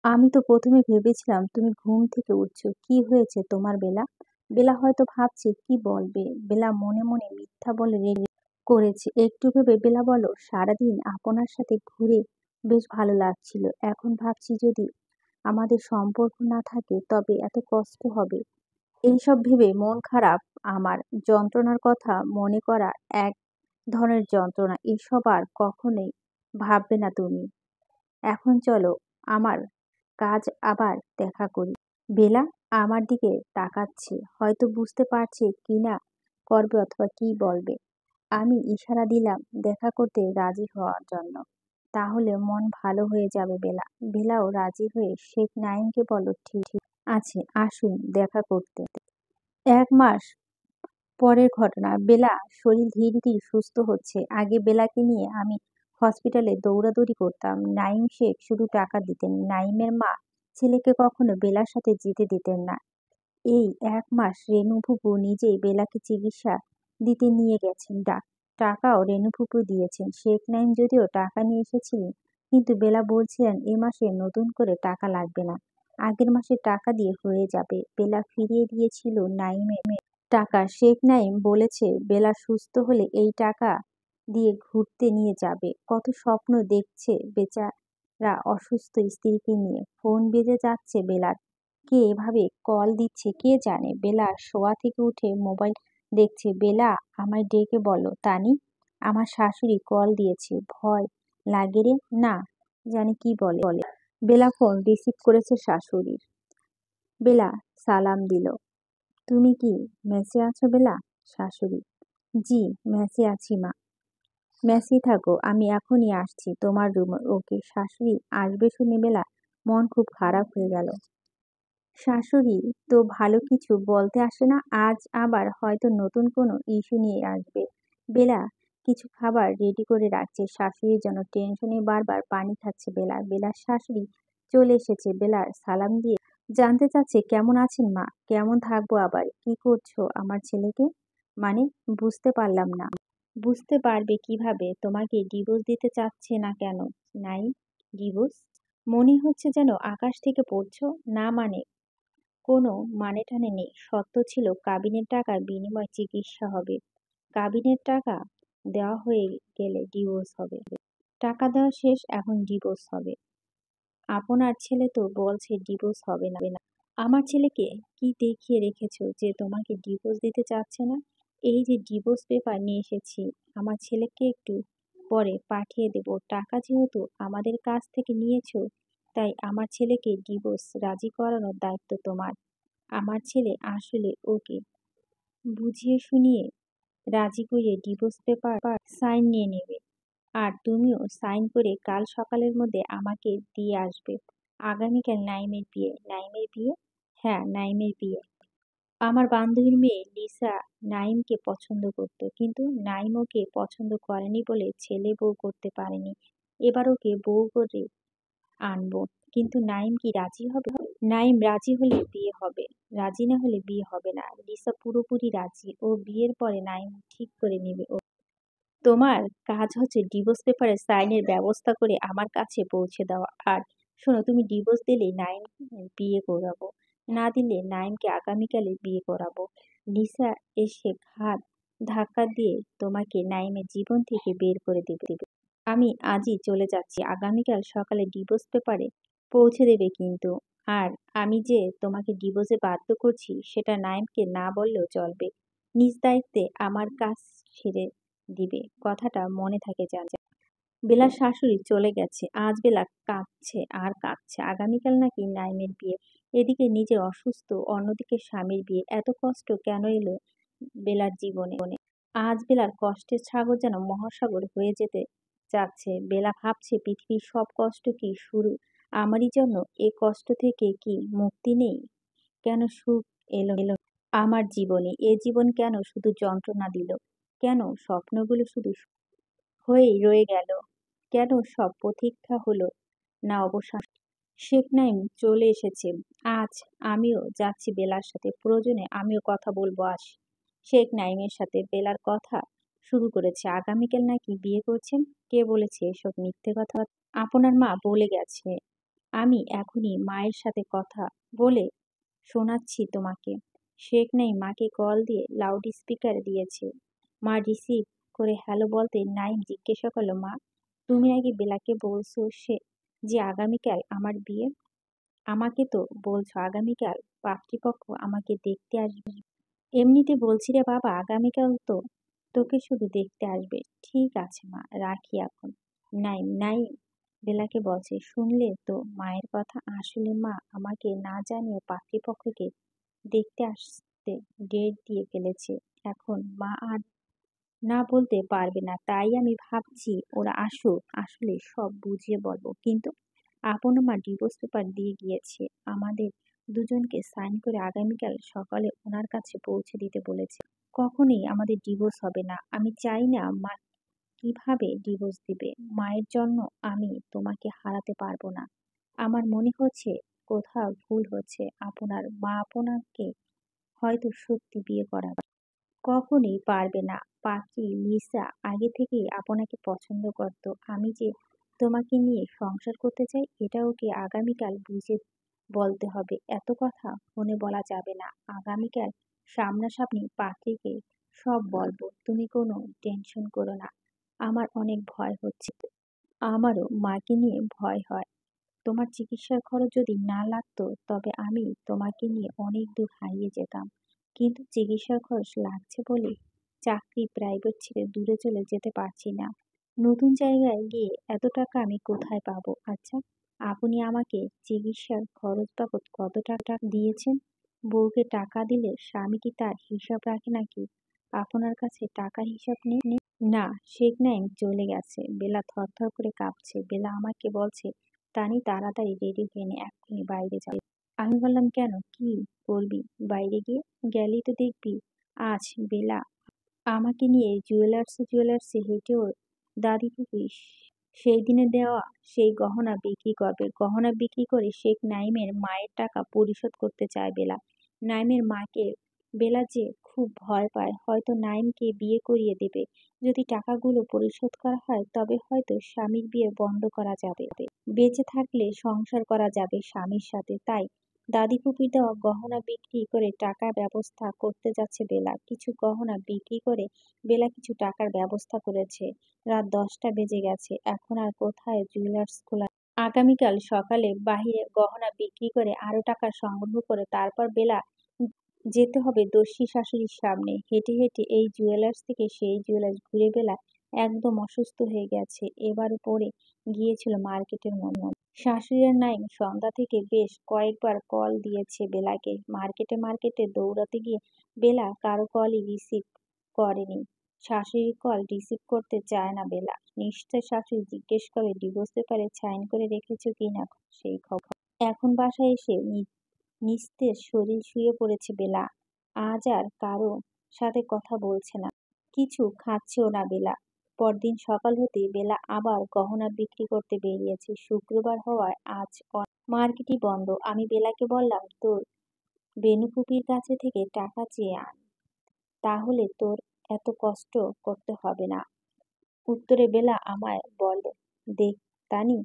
আমি তো প্রথমে ভেবেছিলাম তুমি ঘুম থেকে উঠছো। কি হয়েছে তোমার বেলা? বেলা হয়তো ভাবছে কি বলবে। বেলা মনে মনে মিথ্যা বলে রেডি করেছে। একটু ভেবে বেলা বলল, সারাদিন আপনার সাথে ঘুরে বেশ ভালো লাগছিল। এখন ভাবছি যদি আমাদের সম্পর্ক না থাকে তবে এত কষ্ট হবে। এইসব ভেবে মন খারাপ আমার। যন্ত্রণার কথা মনে করা এক ধরনের যন্ত্রণা। এসব আর কখনোই ভাববে না তুমি। এখন চলো আমার কাজ, আবার দেখা করি। বেলা আমার দিকে তাকাচ্ছে, হয়তো বুঝতে পারছে কি না করবে অথবা কি বলবে। আমি ইশারা দিলাম দেখা করতে রাজি হওয়ার জন্য। তাহলে মন ভালো হয়ে যাবে বেলা। বেলাও রাজি হয়ে শেখ নাঈমকে বলল, ঠিক আছে, আসুন দেখা করতে। 1 মাস পরের ঘটনা। বেলা শরীর ধীরে ধীরে সুস্থ হচ্ছে। আগে বেলাকে নিয়ে আমি হসপিটালে দৌড়াদৌড়ি করতাম। নাঈম শেখ শুধু টাকা দিতেন। নাঈমের মা ছেলেকে কখনো বেলার সাথে যেতে দিতেন না। এই 1 মাস রেনু ফুপু নিজেই বেলাকে চিকিৎসা দিতে নিয়ে গেছেন। টাকাও রেনু ফুপু দিয়েছেন। শেখ নাঈম যদিও টাকা নিয়ে এসেছিলেন, কিন্তু বেলা বলছিলেন এ মাসে নতুন করে টাকা লাগবে না, আগের মাসে টাকা দিয়ে হয়ে যাবে। বেলা ফিরিয়ে দিয়েছিল নাঈমের টাকা। শেখ নাঈম বলেছে বেলা সুস্থ হলে এই টাকা দিয়ে ঘুরতে নিয়ে যাবে। কত স্বপ্ন দেখছে বেচারা অসুস্থ স্ত্রীকে নিয়ে। ফোন বেজে যাচ্ছে বেলার। কে এভাবে কল দিচ্ছে কে জানে। বেলা শোয়া থেকে উঠে মোবাইল দেখছে। বেলা, আমায় ডেকে বলো তানি, আমার শাশুড়ি কল দিয়েছে। ভয় লাগে রে? না, জানি কি বলে। বেলা ফোন রিসিভ করেছে শাশুড়ির। বেলা সালাম দিল। তুমি কি মেসে আছো বেলা? শাশুড়ি, জি মেসে আছি মা। মেসেই থাকো, আমি এখনই আসছি তোমার রুমে। ওকে। শাশুড়ি আসবে শুনে বেলা মন খুব খারাপ হয়ে গেল। শাশুড়ি তো ভালো কিছু বলতে আসে না, আজ আবার হয়তো নতুন কোনো ইস্যু নিয়ে আসবে। বেলা কিছু খাবার রেডি করে রাখছে শাশুড়ির জন্য। টেনশনে বারবার পানি খাচ্ছে বেলা। বেলার শাশুড়ি চলে এসেছে। বেলার সালাম দিয়ে জানতে চাচ্ছে, কেমন আছেন মা? কেমন থাকবো আবার? কি করছো আমার ছেলেকে? মানে বুঝতে পারলাম না। বুঝতে পারবে কিভাবে তোমাকে ডিভোর্স দিতে চাচ্ছে না কেন? নাই, ডিভোর্স মনে হচ্ছে যেন আকাশ থেকে পড়ছো। না মানে কোনো মানে টানে নেই। সত্য ছিল কাবিনের টাকার বিনিময়ে চিকিৎসা হবে। কাবিনের টাকা দেওয়া হয়ে গেলে ডিভোর্স হবে। টাকা দেওয়া শেষ, এখন ডিভোর্স হবে। আপনার ছেলে তো বলছে ডিভোর্স হবে না। আমার ছেলেকে কি দেখিয়ে রেখেছো যে তোমাকে ডিভোর্স দিতে চাচ্ছে না? এই যে ডিভোর্স পেপার নিয়ে এসেছি, আমার ছেলেকে একটু পরে পাঠিয়ে দেব। টাকা যেহেতু আমাদের কাছ থেকে নিয়েছো, তাই আমার ছেলেকে ডিভোর্স রাজি করানোর দায়িত্ব তোমার। আমার ছেলে আসলে ওকে বুঝিয়ে শুনিয়ে রাজি করিয়ে ডিভোর্স পেপার সাইন নিয়ে নেবে। আর তুমিও সাইন করে কাল সকালের মধ্যে আমাকে দিয়ে আসবে। আগামীকাল নাইমের বিয়ে। নাইমের বিয়ে? হ্যাঁ, নাইমের বিয়ে। আমার বান্ধবীর মেয়ে লিসা নাইমকে পছন্দ করত, কিন্তু নাইম ওকে পছন্দ করেনি বলে ছেলে বউ করতে পারেনি। এবার ওকে বউ করে আনবো। কিন্তু নাইম কি রাজি হবে? নাইম রাজি হলে বিয়ে হবে, রাজি না হলে বিয়ে হবে না। লিসা পুরোপুরি রাজি। ও বিয়ের পরে নাইম ঠিক করে নেবে। তোমার কাজ হচ্ছে ডিভোর্স পেপারে সাইনের ব্যবস্থা করে আমার কাছে পৌঁছে দেওয়া। আর শোনো, তুমি ডিভোর্স দিলে নাইম বিয়ে করাবো, না দিলে নাইমকে আগামীকালে বিয়ে করাবো। লিসা এসে ঘাট ধাক্কা দিয়ে তোমাকে নাইমের জীবন থেকে বের করে দেবে। আমি আজই চলে যাচ্ছি, আগামীকাল সকালে ডিভোর্স পেপারে পৌঁছে দেবে কিন্তু। আর আমি যে তোমাকে ডিভোর্সে বাধ্য করছি সেটা নাইমকে না বললেও চলবে। নিজ দায়িত্বে আমার কাজ ছেড়ে দিবে, কথাটা মনে থাকে যেন। বেলার শাশুড়ি চলে গেছে। আজ বেলা কাঁদছে আর কাঁদছে। আগামীকাল নাকি নাইমের বিয়ে। এদিকে নিজে অসুস্থ, অন্যদিকে স্বামীর বিয়ে। এত কষ্ট কেন এলো বেলার জীবনে? আজ বেলার কষ্টের সাগর যেন মহাসাগর হয়ে যেতে যাচ্ছে। বেলা ভাবছে পৃথিবীর সব কষ্ট কি শুরু আমারই জন্য? এ কষ্ট থেকে কি মুক্তি নেই? কেন সুখ এলো এলো আমার জীবনে? এ জীবন কেন শুধু যন্ত্রণা দিল? কেন স্বপ্নগুলো শুধু হয়েই রয়ে গেল? কেন সব প্রতীক্ষা হলো না অবসান? শেখ নাইম চলে এসেছে। আজ আমিও যাচ্ছি বেলার সাথে। প্রয়োজনে আমিও কথা বলবো। আজ শেখ নাইমের সাথে বেলার কথা শুরু করেছে। আগামীকাল নাকি বিয়ে করছেন। কে বলেছে এসব মিথ্যে কথা? আপনার মা বলে গেছে। আমি এখনই মায়ের সাথে কথা বলে শোনাচ্ছি তোমাকে। শেখ নাইম মাকে কল দিয়ে লাউড স্পিকারে দিয়েছে। মা রিসিভ করে হ্যালো বলতে নাইম জিজ্ঞাসা করলো, মা তুমি নাকি বেলাকে বলছো সে যে আগামীকাল আমার বিয়ে? আমাকে তো বলছো আগামীকাল পাত্রীপক্ষ আমাকে দেখতে আসবে। এমনিতে বলছি রে বাবা, আগামীকাল তো তোকে শুধু দেখতে আসবে। ঠিক আছে মা, রাখি এখন। নাইম নাইম বেলাকে বলছে, শুনলে তো মায়ের কথা। আসলে মা আমাকে না জানিয়ে পাত্রীপক্ষকে দেখতে আসতে ডেট দিয়ে ফেলেছে। এখন মা আর না বলতে পারবে না। তাই আমি ভাবছি ওরা আসুক, আসলে সব বুঝিয়ে বলবো। কিন্তু আপন মা ডিভোর্স পেপার দিয়ে গিয়েছে, আমাদের দুজনকে সাইন করে আগামীকাল সকালে ওনার কাছে পৌঁছে দিতে বলেছে। কখনোই আমাদের ডিভোর্স হবে না। আমি চাই না। মা কিভাবে ডিভোর্স দিবে? মায়ের জন্য আমি তোমাকে হারাতে পারবো না। আমার মনে হচ্ছে কোথাও ভুল হচ্ছে। আপনার মা আপনাকে হয়তো সত্যি বিয়ে করাবে। কখনোই পারবে না। পাখি লিসা আগে থেকেই আপনাকে পছন্দ করত। আমি যে তোমাকে নিয়ে সংসার করতে চাই এটা ওকে আগামীকাল বুঝে বলতে হবে। এত কথা ফোনে বলা যাবে না। আগামীকাল সামনাসামনি পাখিকে সব বলবো। তুমি কোনো টেনশন করো না। আমার অনেক ভয় হচ্ছে। আমারও মাকে নিয়ে ভয় হয়। তোমার চিকিৎসার খরচ যদি না লাগতো তবে আমি তোমাকে নিয়ে অনেক দূর হারিয়ে যেতাম। কিন্তু চিকিৎসার খরচ লাগছে বলে চাকরি প্রাইভেট ছেড়ে দূরে চলে যেতে পারছি না। নতুন জায়গায় গিয়ে এত টাকা আমি কোথায় পাবো? আচ্ছা, আপনি আমাকে চিকিৎসার খরচ বাবদ কত টাকা দিয়েছেন? বউকে টাকা দিলে স্বামী কি তার হিসাব রাখে নাকি? আপনার কাছে টাকার হিসাব নেই? না, শেখ নাইম চলে গেছে। বেলা থরথর করে কাঁপছে। বেলা আমাকে বলছে, তানি তাড়াতাড়ি রেডি হয়ে নে, এক্ষুনি বাইরে যাবে। আমি বললাম, কেন, কি করবি বাইরে গিয়ে? গেলেই তো দেখবি। আজ বেলা আমাকে নিয়ে জুয়েলার্সে হেঁটে ওর দাদি ফুপি সেই দিনে দেওয়া সেই গহনা বিক্রি করবে। গহনা বিক্রি করে শেখ নাইমের মায়ের টাকা পরিশোধ করতে চায় বেলা। নাইমের মাকে বেলা যে খুব ভয় পায় হয়তো নাইমকে বিয়ে করিয়ে দেবে। যদি টাকাগুলো পরিশোধ করা হয় তবে হয়তো স্বামীর বিয়ে বন্ধ করা যাবে। বেঁচে থাকলে সংসার করা যাবে স্বামীর সাথে। তাই দাদি ফুপির দেওয়া গহনা বিক্রি করে টাকার ব্যবস্থা করতে যাচ্ছে বেলা। কিছু গহনা বিক্রি করে বেলা কিছু টাকার ব্যবস্থা করেছে। রাত 10টা বেজে গেছে। এখন আর কোথায় জুয়েলার্স খোলা। আগামীকাল সকালে বাহিরে গহনা বিক্রি করে আরো টাকা সংগ্রহ করে তারপর বেলা যেতে হবে দস্যি শাশুড়ির সামনে। হেঁটে হেঁটে এই জুয়েলার্স থেকে সেই জুয়েলার্স ঘুরে বেলা একদম অসুস্থ হয়ে গেছে। এবারে পড়ে গিয়েছিল মার্কেটের মধ্যে। শাশুড়ি আর নাইম সন্ধ্যা থেকে বেশ কয়েকবার কল দিয়েছে বেলাকে। মার্কেটে মার্কেটে দৌড়াতে গিয়ে বেলা কারো কলই রিসিভ করেনি। শাশুড়ির কল রিসিভ করতে চায় না বেলা। নিশ্চয় শাশুড়ি জিজ্ঞেস করে ডিভোর্স পেপারে সাইন করে রেখেছো কিনা সেই খবর। এখন বাসায় এসে নিস্তেজ শরীর শুয়ে পড়েছে বেলা। আজ আর কারো সাথে কথা বলছে না, কিছু খাচ্ছেও না বেলা। পরদিন সকাল হতেই বেলা আবার গহনা বিক্রি করতে বেরিয়েছে। শুক্রবার হওয়ায় আজ মার্কেটই বন্ধ। আমি বেলাকে বললাম, তোর বেনু ফুপির কাছে থেকে টাকা চেয়ে আন, তাহলে তোর এত কষ্ট করতে হবে না। উত্তরে বেলা আমায় বলে, দেখ তানি,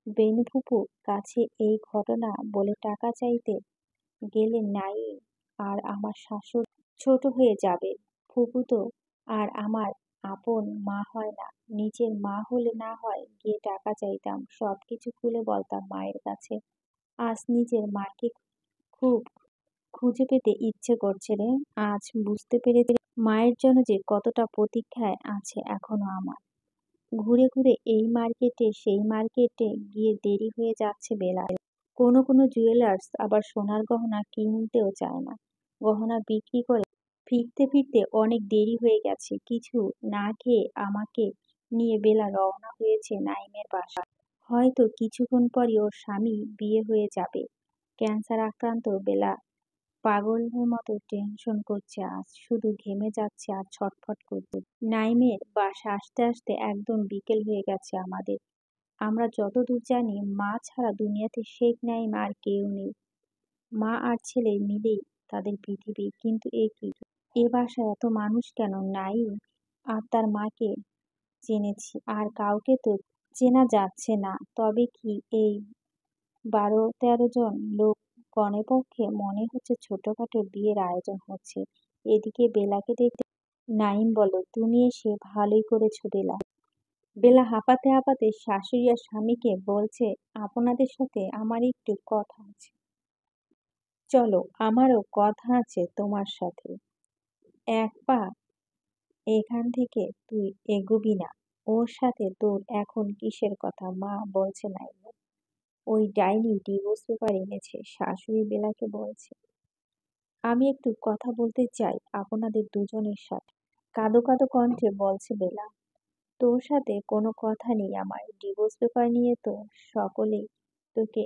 বেনু ফুপুর কাছে এই ঘটনা বলে টাকা চাইতে গেলে নাইম আর আমার শাশুড়ি ছোট হয়ে যাবে। ফুপু তো আর আমার আপন মা হয় না। নিজের মা হলে না হয় গিয়ে টাকা চাইতাম, সবকিছু খুলে বলতাম মায়ের কাছে। আজ নিজের মাকে খুব খুঁজে পেতে ইচ্ছে করছে রে। আজ বুঝতে পেরেছি মায়ের জন্য যে কতটা প্রতীক্ষায় আছে এখনো আমার। ঘুরে ঘুরে এই মার্কেটে সেই মার্কেটে গিয়ে দেরি হয়ে যাচ্ছে বেলা। কোনো কোনো জুয়েলার্স আবার সোনার গহনা কিনতেও চায় না। গহনা বিক্রি করে ফিরতে ফিরতে অনেক দেরি হয়ে গেছে। কিছু না খেয়ে আমাকে নিয়ে বেলা রওনা হয়েছে নাইমের বাসায়। হয়তো কিছুক্ষণ পরই ওর স্বামী বিয়ে হয়ে যাবে। ক্যান্সার আক্রান্ত বেলা পাগলের মতো টেনশন করছে আজ, শুধু ঘেমে যাচ্ছে আর ছটফট করছে। নাইমের বাসা আসতে আসতে একদম বিকেল হয়ে গেছে আমাদের। আমরা যতদূর জানি মা ছাড়া দুনিয়াতে শেখ নাইম আর কেউ নেই। মা আর ছেলে মিলেই তাদের পৃথিবী। কিন্তু এ কি, এ বাসায় এত মানুষ কেন? নাইম আর তার মাকে চেনেছি, আর কাউকে তো চেনা যাচ্ছে না। তবে কি এই 12-13 জন লোক কনেপক্ষে মনে হচ্ছে ছোটখাটো বিয়ের আয়োজন হচ্ছে। এদিকে বেলাকে দেখতে নাইম বলল, তুমি এসে ভালোই করেছো বেলা। বেলা হাঁপাতে হাঁপাতে শাশুড়ি আর স্বামীকে বলছে, আপনাদের সাথে আমার একটু কথা আছে। চলো, আমারও কথা আছে তোমার সাথে। এক পা এখান থেকে তুই এগোবি না। ওর সাথে তোর এখন কিসের কথা? মা বলছে নাইম ওই ডাইনি ডিভোর্স পেপার এনেছে। শাশুড়ি বেলাকে বলছে, আমি একটু কথা বলতে চাই আপনাদের দুজনের সাথে। কাঁদো কাঁদো কণ্ঠে বলছে বেলা, তোর সাথে কোনো কথা নেই আমার। ডিভোর্স পেপার নিয়ে তো সকলেই তোকে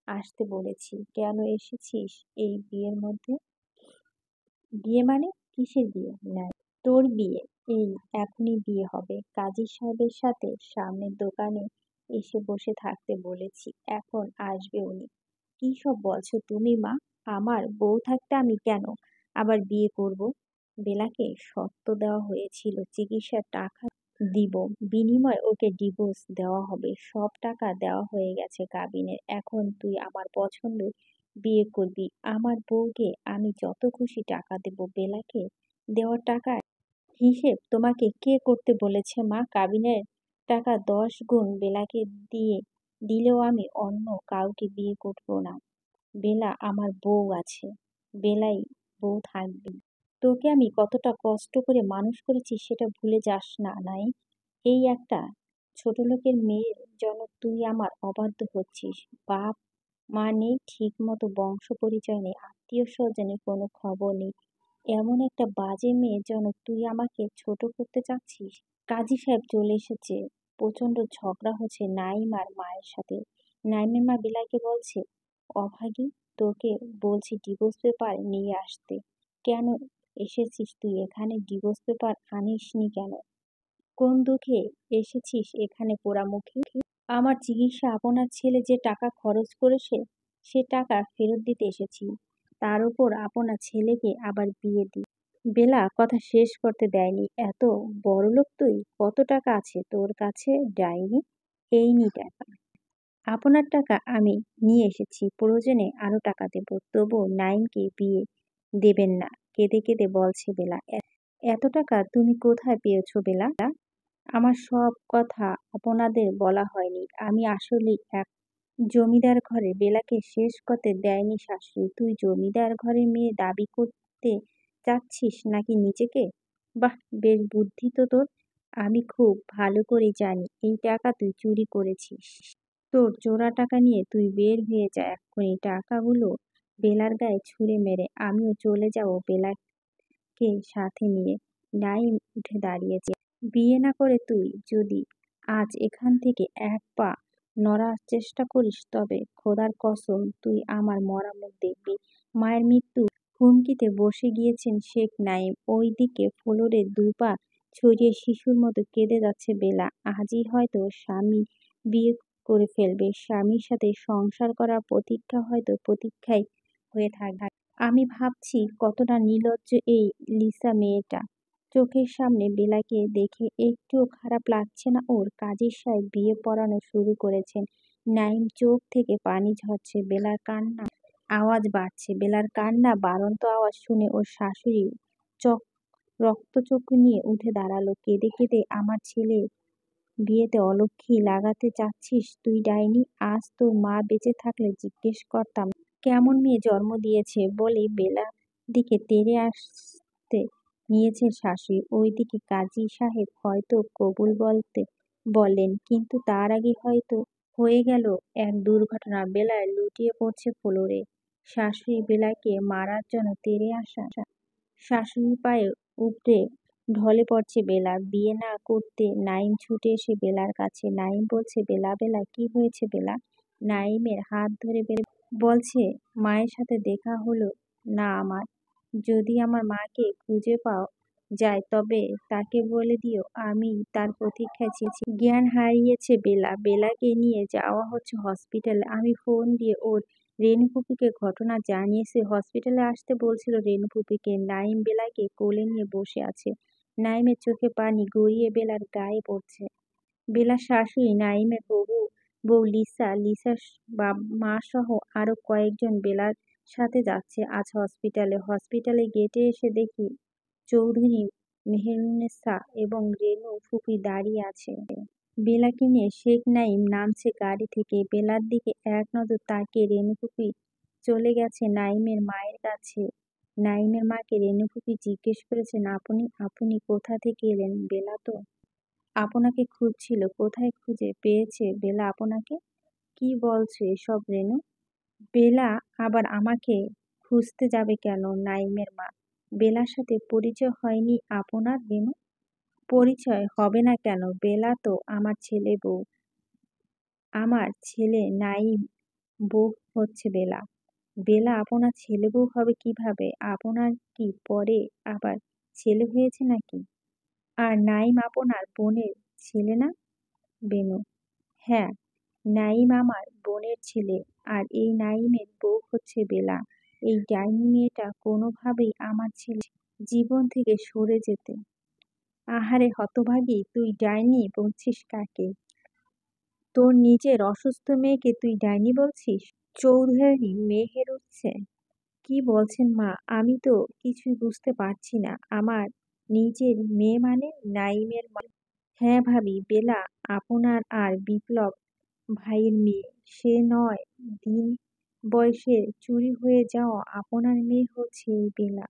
আসতে বলেছি। কেন এসেছিস এই বিয়ের মধ্যে? বিয়ে মানে? কিসের বিয়ে? না, তোর বিয়ে। এই এখনই বিয়ে হবে। কাজী সাহেবের সাথে সামনের দোকানে এসে বসে থাকতে বলেছি, এখন আসবে উনি। কি সব বলছো তুমি মা? আমার বউ থাকতে আমি কেন আবার বিয়ে করব? বেলাকে শর্ত দেওয়া হয়েছিল চিকিৎসার টাকা দিব, বিনিময়ে ওকে ডিভোর্স দেওয়া হবে। সব টাকা দেওয়া হয়ে গেছে কাবিনের। এখন তুই আমার পছন্দে বিয়ে করবি। আমার বউকে আমি যত খুশি টাকা দেব। বেলাকে দেওয়া টাকার হিসেব তোমাকে কে করতে বলেছে মা? কাবিনের টাকা 10 গুণ বেলাকে দিয়ে দিলেও আমি অন্য কাউকে বিয়ে করব না। বেলা আমার বউ আছে, বেলাই বউ থাকবি। তোকে আমি কতটা কষ্ট করে মানুষ করেছি সেটা ভুলে যাস না নাই। এই একটা ছোটলোকের মেয়ের জন্য তুই আমার অবাধ্য হচ্ছিস। বাপ মা নেই ঠিক মতো, বংশ পরিচয় নেই, আত্মীয় স্বজনের কোনো খবর নেই। এমন একটা বাজে মেয়ের জন্য তুই আমাকে ছোট করতে চাচ্ছিস? কাজী সাহেব চলে এসেছে। প্রচন্ড ঝগড়া হচ্ছে নাইম আর মায়ের সাথে। নাইমের মা বিলাইকে বলছে, অভাগী, তোকে বলছি ডিভোর্স পেপার নিয়ে আসতে। কেন এসেছিস তুই এখানে? ডিভোর্স পেপার আনিসনি কেন? কোন দুঃখে এসেছিস এখানে পোড়ামুখী? আমার চিকিৎসা আপনার ছেলে যে টাকা খরচ করেছে সে টাকা ফেরত দিতে এসেছি। তার উপর আপনার ছেলেকে আবার বিয়ে দিই। বেলা কথা শেষ করতে দেয়নি। এত বড়লোক তুই? কত টাকা আছে তোর কাছে ডাইনি? এই নি টাকা। আপনার টাকা আমি নিয়ে এসেছি, প্রয়োজনে আরো টাকা দেব, তবুও নাইমকে বিয়ে দেবেন না। কেঁদে কেঁদে বলছে বেলা। এত টাকা তুমি কোথায় পেয়েছো বেলা? আমার সব কথা আপনাদের বলা হয়নি। আমি আসলেই এক জমিদার ঘরে। বেলাকে শেষ করতে দেয়নি শাশুড়ি। তুই জমিদার ঘরের মেয়ে দাবি করতে চাচ্ছিস নাকি নিজেকে? বাহ, বেশ বুদ্ধি তো তোর। আমি খুব ভালো করে জানি এই টাকা তুই চুরি করেছিস। তোর চোরা টাকা নিয়ে তুই বের হয়ে যা এক্ষুনি। টাকাগুলো বেলার গায়ে ছুঁড়ে মেরে আমিও চলে যাব বেলাকে সাথে নিয়ে। নাইম উঠে দাঁড়িয়েছে। বিয়ে না করে তুই যদি আজ এখান থেকে এক পা নড়ার চেষ্টা করিস তবে খোদার কসম তুই আমার মরা মুখ দেখবি। মায়ের মৃত্যু হুমকিতে বসে গিয়েছেন শেখ নাইম। ওই দিকে ফ্লোরে দুপা ছড়িয়ে শিশুর মতো কেঁদে যাচ্ছে বেলা। আজই হয়তো স্বামী বিয়ে করে ফেলবে। স্বামীর সাথে সংসার করার প্রতীক্ষা হয়তো প্রতীক্ষাই হয়ে থাকবে। আমি ভাবছি কতটা নির্লজ্জ এই লিসা মেয়েটা। চোখের সামনে বেলাকে দেখে একটুও খারাপ লাগছে না ওর। কাজী সাহেব বিয়ে পড়ানো শুরু করেছেন। নাইম চোখ থেকে পানি ঝরছে। বেলার কান্না আওয়াজ বাড়ছে। বেলার কান্না বাড়ন্ত আওয়াজ শুনে ওর শাশুড়ি চোখ রক্তচক্ষু নিয়ে উঠে দাঁড়ালো। কেঁদে কেঁদে আমার ছেলে বিয়েতে অলক্ষ্মী লাগাতে চাচ্ছিস তুই ডাইনি? আজ তোর মা বেঁচে থাকলে জিজ্ঞেস করতাম কেমন মেয়ে জন্ম দিয়েছে বলে বেলা দিকে তেড়ে আসতে নিয়েছে শাশুড়ি। ওইদিকে কাজী সাহেব হয়তো কবুল বলতে বললেন, কিন্তু তার আগে হয়তো হয়ে গেল এক দুর্ঘটনা। বেলা লুটিয়ে পড়ছে ফ্লোরে। শাশুড়ি বেলাকে মারার জন্য তেড়ে আসা শাশুড়ির পায়ে উপড়ে ঢলে পড়ছে বেলা। বিয়ে না করতে নাইম ছুটে এসে বেলার কাছে। নাইম বলছে, বেলা বেলা কি হয়েছে বেলা? নাইমের হাত ধরে বেলা বলছে, মায়ের সাথে দেখা হলো না আমার। যদি আমার মাকে খুঁজে পাও যায় তবে তাকে বলে দিও আমি তার প্রতীক্ষায় চেয়েছি। জ্ঞান হারিয়েছে বেলা। বেলাকে নিয়ে যাওয়া হচ্ছে হসপিটালে। আমি ফোন দিয়ে ওর রেনু ফুপিকে ঘটনা জানিয়েছি। হসপিটালে আসতে বলছিল রেনু ফুপিকে। নাইম বেলাকে কোলে নিয়ে বসে আছে। নাইমের চোখে পানি গড়িয়ে বেলার গায়ে পড়ছে। বেলার শাশুড়ি, নাইমের বউ লিসা, লিসার মা সহ আরো কয়েকজন বেলার সাথে যাচ্ছে আজ হসপিটালে। হসপিটালে গেটে এসে দেখি চৌধুরী মেহেরুন্নেছা এবং রেনু ফুপি দাঁড়িয়ে আছে। বেলাকে নিয়ে শেখ নাইম নামছে গাড়ি থেকে। বেলার দিকে এক নজর তাকিয়ে রেনু ফুপি চলে গেছে নাইমের মায়ের কাছে। নাইমের মাকে রেনু ফুপি জিজ্ঞেস করেছেন, আপনি আপনি কোথা থেকে এলেন? বেলা তো আপনাকে খুঁজছিল। কোথায় খুঁজে পেয়েছে বেলা আপনাকে? কি বলছো এসব রেনু? বেলা আবার আমাকে খুঁজতে যাবে কেন? নাইমের মা, বেলার সাথে পরিচয় হয়নি আপনার রেনু? পরিচয় হবে না কেন? বেলা তো আমার ছেলে বউ। আমার ছেলে নাইম বউ হচ্ছে বেলা। বেলা আপনার ছেলে বউ হবে কিভাবে? আপনার কি পরে আবার ছেলে হয়েছে নাকি? আর নাইম আপনার বোনের ছেলে না? বেনু, হ্যাঁ, নাইম আমার বোনের ছেলে। আর এই নাইমের বউ হচ্ছে বেলা। এই ডাইনি মেয়েটা কোনোভাবেই আমার ছেলে জীবন থেকে সরে যেতে। আহারে হতভাগী, তুই ডাইনি বলছিস কাকে? তোর নিজের অসুস্থ মেয়েকে তুই ডাইনি বলছিস? চৌধুরী মেহের উঠছে। কি বলছেন মা? আমি তো কিছুই বুঝতে পারছি না। আমার নিজের মেয়ে মানে? নাইমের মা, হ্যাঁ ভাবি, বেলা আপনার আর বিপ্লব ভাইয়ের মেয়ে। সে 9 দিন বয়সে চুরি হয়ে যাওয়া আপনার মেয়ে হচ্ছে এই বেলা।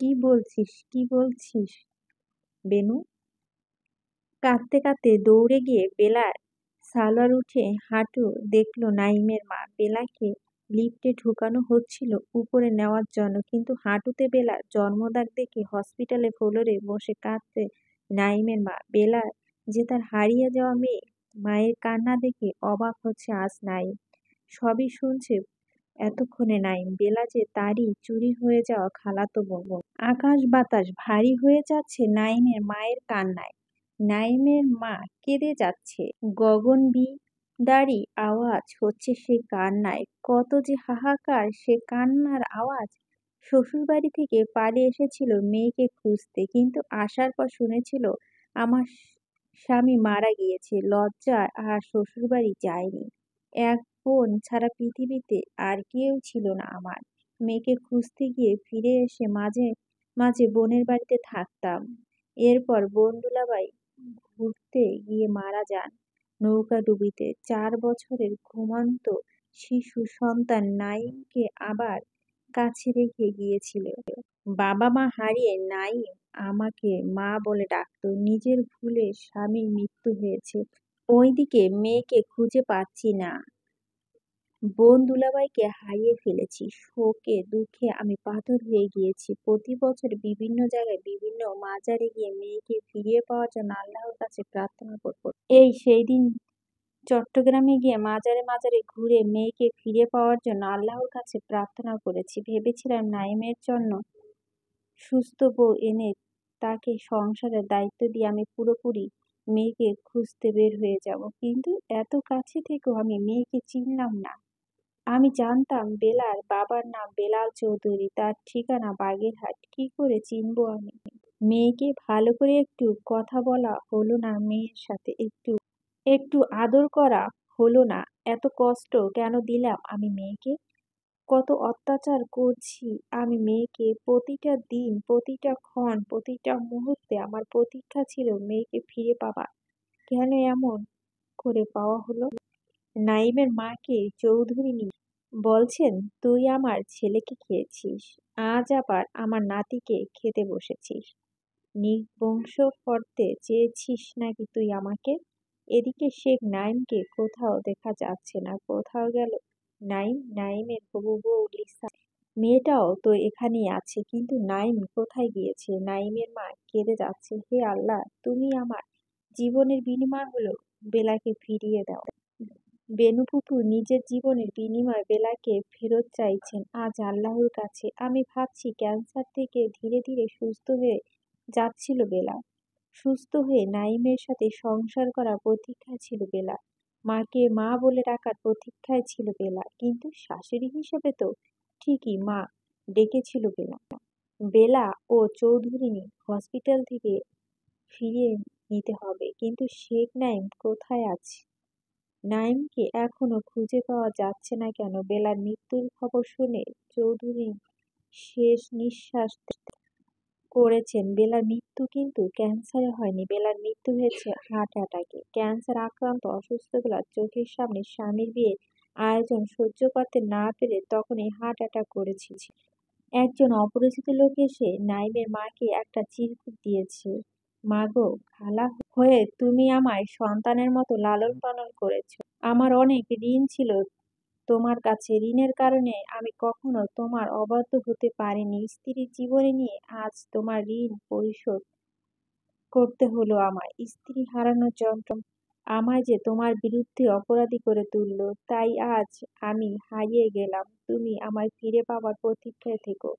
কি বলছিস, কি বলছিস বেনু? কাঁদতে কাঁদতে দৌড়ে গিয়ে বেলার সালোয়ার উঠে হাঁটু দেখলো নাইমের মা। বেলাকে লিফটে ঢুকানো হচ্ছিল উপরে নেওয়ার জন্য, কিন্তু হাঁটুতে বেলার জন্মদাগ দেখে হসপিটালে ফ্লোরে বসে কাঁদছে নাইমের মা। বেলা যে তার হারিয়ে যাওয়া মেয়ে। মায়ের কান্না দেখে অবাক হচ্ছে আজ নাইম। সবই শুনছে এতক্ষণে নাইম। বেলা যে তারই চুরি হয়ে যাওয়া খালাতো বোন। আকাশ বাতাস ভারী হয়ে যাচ্ছে নাইমের মায়ের কান্নায়। নাইমের মা কেঁদে যাচ্ছে। গগন বি দাঁড়ি আওয়াজ হচ্ছে সে কান্নায়, কত যে হাহাকার সে কান্নার আওয়াজ। শ্বশুরবাড়ি থেকে পালিয়ে এসেছিল মেয়েকে খুঁজতে, কিন্তু আসার পর শুনেছিল আমার স্বামী মারা গিয়েছে। লজ্জায় আর শ্বশুরবাড়ি যায়নি। এক বোন ছাড়া পৃথিবীতে আর কেউ ছিল না আমার। মেয়েকে খুঁজতে গিয়ে ফিরে এসে মাঝে মাঝে বোনের বাড়িতে থাকতাম। এরপর বোন দুলাভাই ঘুরতে গিয়ে মারা যান নৌকাডুবিতে। 4 বছরের ঘুমন্ত শিশু সন্তান নাইমকে আবার কাছে রেখে গিয়েছিল। বাবা মা হারিয়ে নাইম আমাকে মা বলে ডাকতো। নিজের ভুলে স্বামীর মৃত্যু হয়েছে, ওইদিকে মেয়েকে খুঁজে পাচ্ছি না। বোন দুলাভাইকে হারিয়ে ফেলেছি। শোকে দুঃখে আমি পাথর হয়ে গিয়েছি। প্রতি বছর বিভিন্ন জায়গায় বিভিন্ন মাজারে গিয়ে মেয়েকে ফিরিয়ে পাওয়ার জন্য আল্লাহর কাছে প্রার্থনা করব। এই সেই দিন চট্টগ্রামে গিয়ে মাজারে মাজারে ঘুরে মেয়েকে ফিরে পাওয়ার জন্য আল্লাহর কাছে প্রার্থনা করেছি। ভেবেছিলাম নাইমের জন্য সুস্থ বউ এনে তাকে সংসারের দায়িত্ব দিয়ে আমি পুরোপুরি মেয়েকে খুঁজতে বের হয়ে যাব, কিন্তু এত কাছে থেকেও আমি মেয়েকে চিনলাম না। আমি জানতাম বেলার বাবার নাম বেলাল চৌধুরী, তার ঠিকানা বাগেরহাট। কি করে চিনবো আমি মেয়েকে? ভালো করে একটু কথা বলা হলো না মেয়ের সাথে, একটু একটু আদর করা হলো না। এত কষ্ট কেন দিলাম আমি মেয়েকে? কত অত্যাচার করছি আমি মেয়েকে। প্রতিটা দিন, প্রতিটা ক্ষণ, প্রতিটা মুহূর্তে আমার প্রতীক্ষা ছিল মেয়েকে ফিরে পাবা। কেন এমন করে পাওয়া হলো? নাইমের মাকে চৌধুরী বলছেন, তুই আমার ছেলেকে খেয়েছিস, আজ আবার আমার নাতিকে খেতে বসেছিস। নির্বংশ করতে চেয়েছিস নাকি তুই আমাকে? এদিকে শেখ নাইমকে কোথাও দেখা যাচ্ছে না। কোথাও গেল নাইম? নাইমের হবু বউ লিসা, মেয়েটাও তো এখানেই আছে, কিন্তু নাইম কোথায় গিয়েছে? নাইমের মা কেঁদে যাচ্ছে, হে আল্লাহ, তুমি আমার জীবনের বিনিময় হলো বেলাকে ফিরিয়ে দাও। বেনুপুপু নিজের জীবনের বিনিময়ে বেলাকে ফেরত চাইছেন আজ আল্লাহর কাছে। আমি ভাবছি ক্যান্সার থেকে ধীরে ধীরে সুস্থ হয়ে যাচ্ছিল বেলা। সুস্থ হয়ে নাইমের সাথে সংসার করার প্রতীক্ষায় ছিল বেলা। মাকে মা বলে ডাকার প্রতীক্ষায় ছিল বেলা, কিন্তু শাশুড়ি হিসেবে তো ঠিকই মা ডেকেছিল বেলা। বেলা ও চৌধুরিনী হসপিটাল থেকে ফিরিয়ে নিতে হবে, কিন্তু শেখ নাইম কোথায় আছে? নাইমকে এখনো খুঁজে পাওয়া যাচ্ছে না কেন? বেলার মৃত্যুর খবর শুনে চৌধুরী শেষ নিঃশ্বাস করেছেন। বেলার মৃত্যু কিন্তু ক্যান্সারে হয়নি, বেলার মৃত্যু হয়েছে হার্ট অ্যাটাকে। ক্যান্সার আক্রান্ত অসুস্থ বেলার চোখের সামনে স্বামীর বিয়ের আয়োজন সহ্য করতে না পেরে তখনই হার্ট অ্যাটাক করেছিল। একজন অপরিচিত লোক এসে নাইমের মাকে একটা চিরকুট দিয়েছে। মাগো, খালা হয়ে তুমি আমায় সন্তানের মতো লালন পালন করেছো। আমার অনেক ঋণ ছিল তোমার কাছে। ঋণের কারণে আমি কখনো তোমার অবাধ্য হতে পারিনি। স্ত্রীর জীবনে নিয়ে আজ তোমার ঋণ পরিশোধ করতে হলো আমায়। স্ত্রী হারানোর যন্ত্রণা আমায় যে তোমার বিরুদ্ধে অপরাধী করে তুললো, তাই আজ আমি হারিয়ে গেলাম। তুমি আমায় ফিরে পাবার প্রতীক্ষায় থেকো।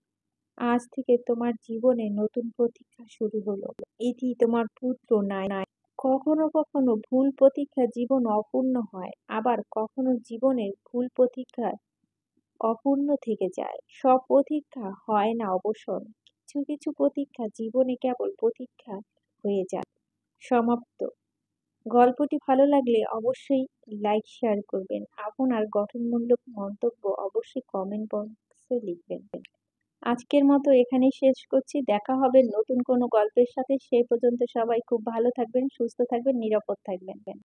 আজ থেকে তোমার জীবনে নতুন প্রতীক্ষা শুরু হলো। ইতি তোমার পুত্র নাই। কখনো কখনো ভুল প্রতীক্ষা জীবন অপূর্ণ হয়, আবার কখনো জীবনের ভুল প্রতীক্ষা অপূর্ণ থেকে যায়। সব প্রতীক্ষা হয় না অবসান, কিছু কিছু প্রতীক্ষা জীবনে কেবল প্রতীক্ষা হয়ে যায়। সমাপ্ত। গল্পটি ভালো লাগলে অবশ্যই লাইক শেয়ার করবেন। আপনার গঠনমূলক মন্তব্য অবশ্যই কমেন্ট বক্সে লিখবেন। আজকের মতো এখানেই শেষ করছি। দেখা হবে নতুন কোনো গল্পের সাথে। সেই পর্যন্ত সবাই খুব ভালো থাকবেন, সুস্থ থাকবেন, নিরাপদ থাকবেন।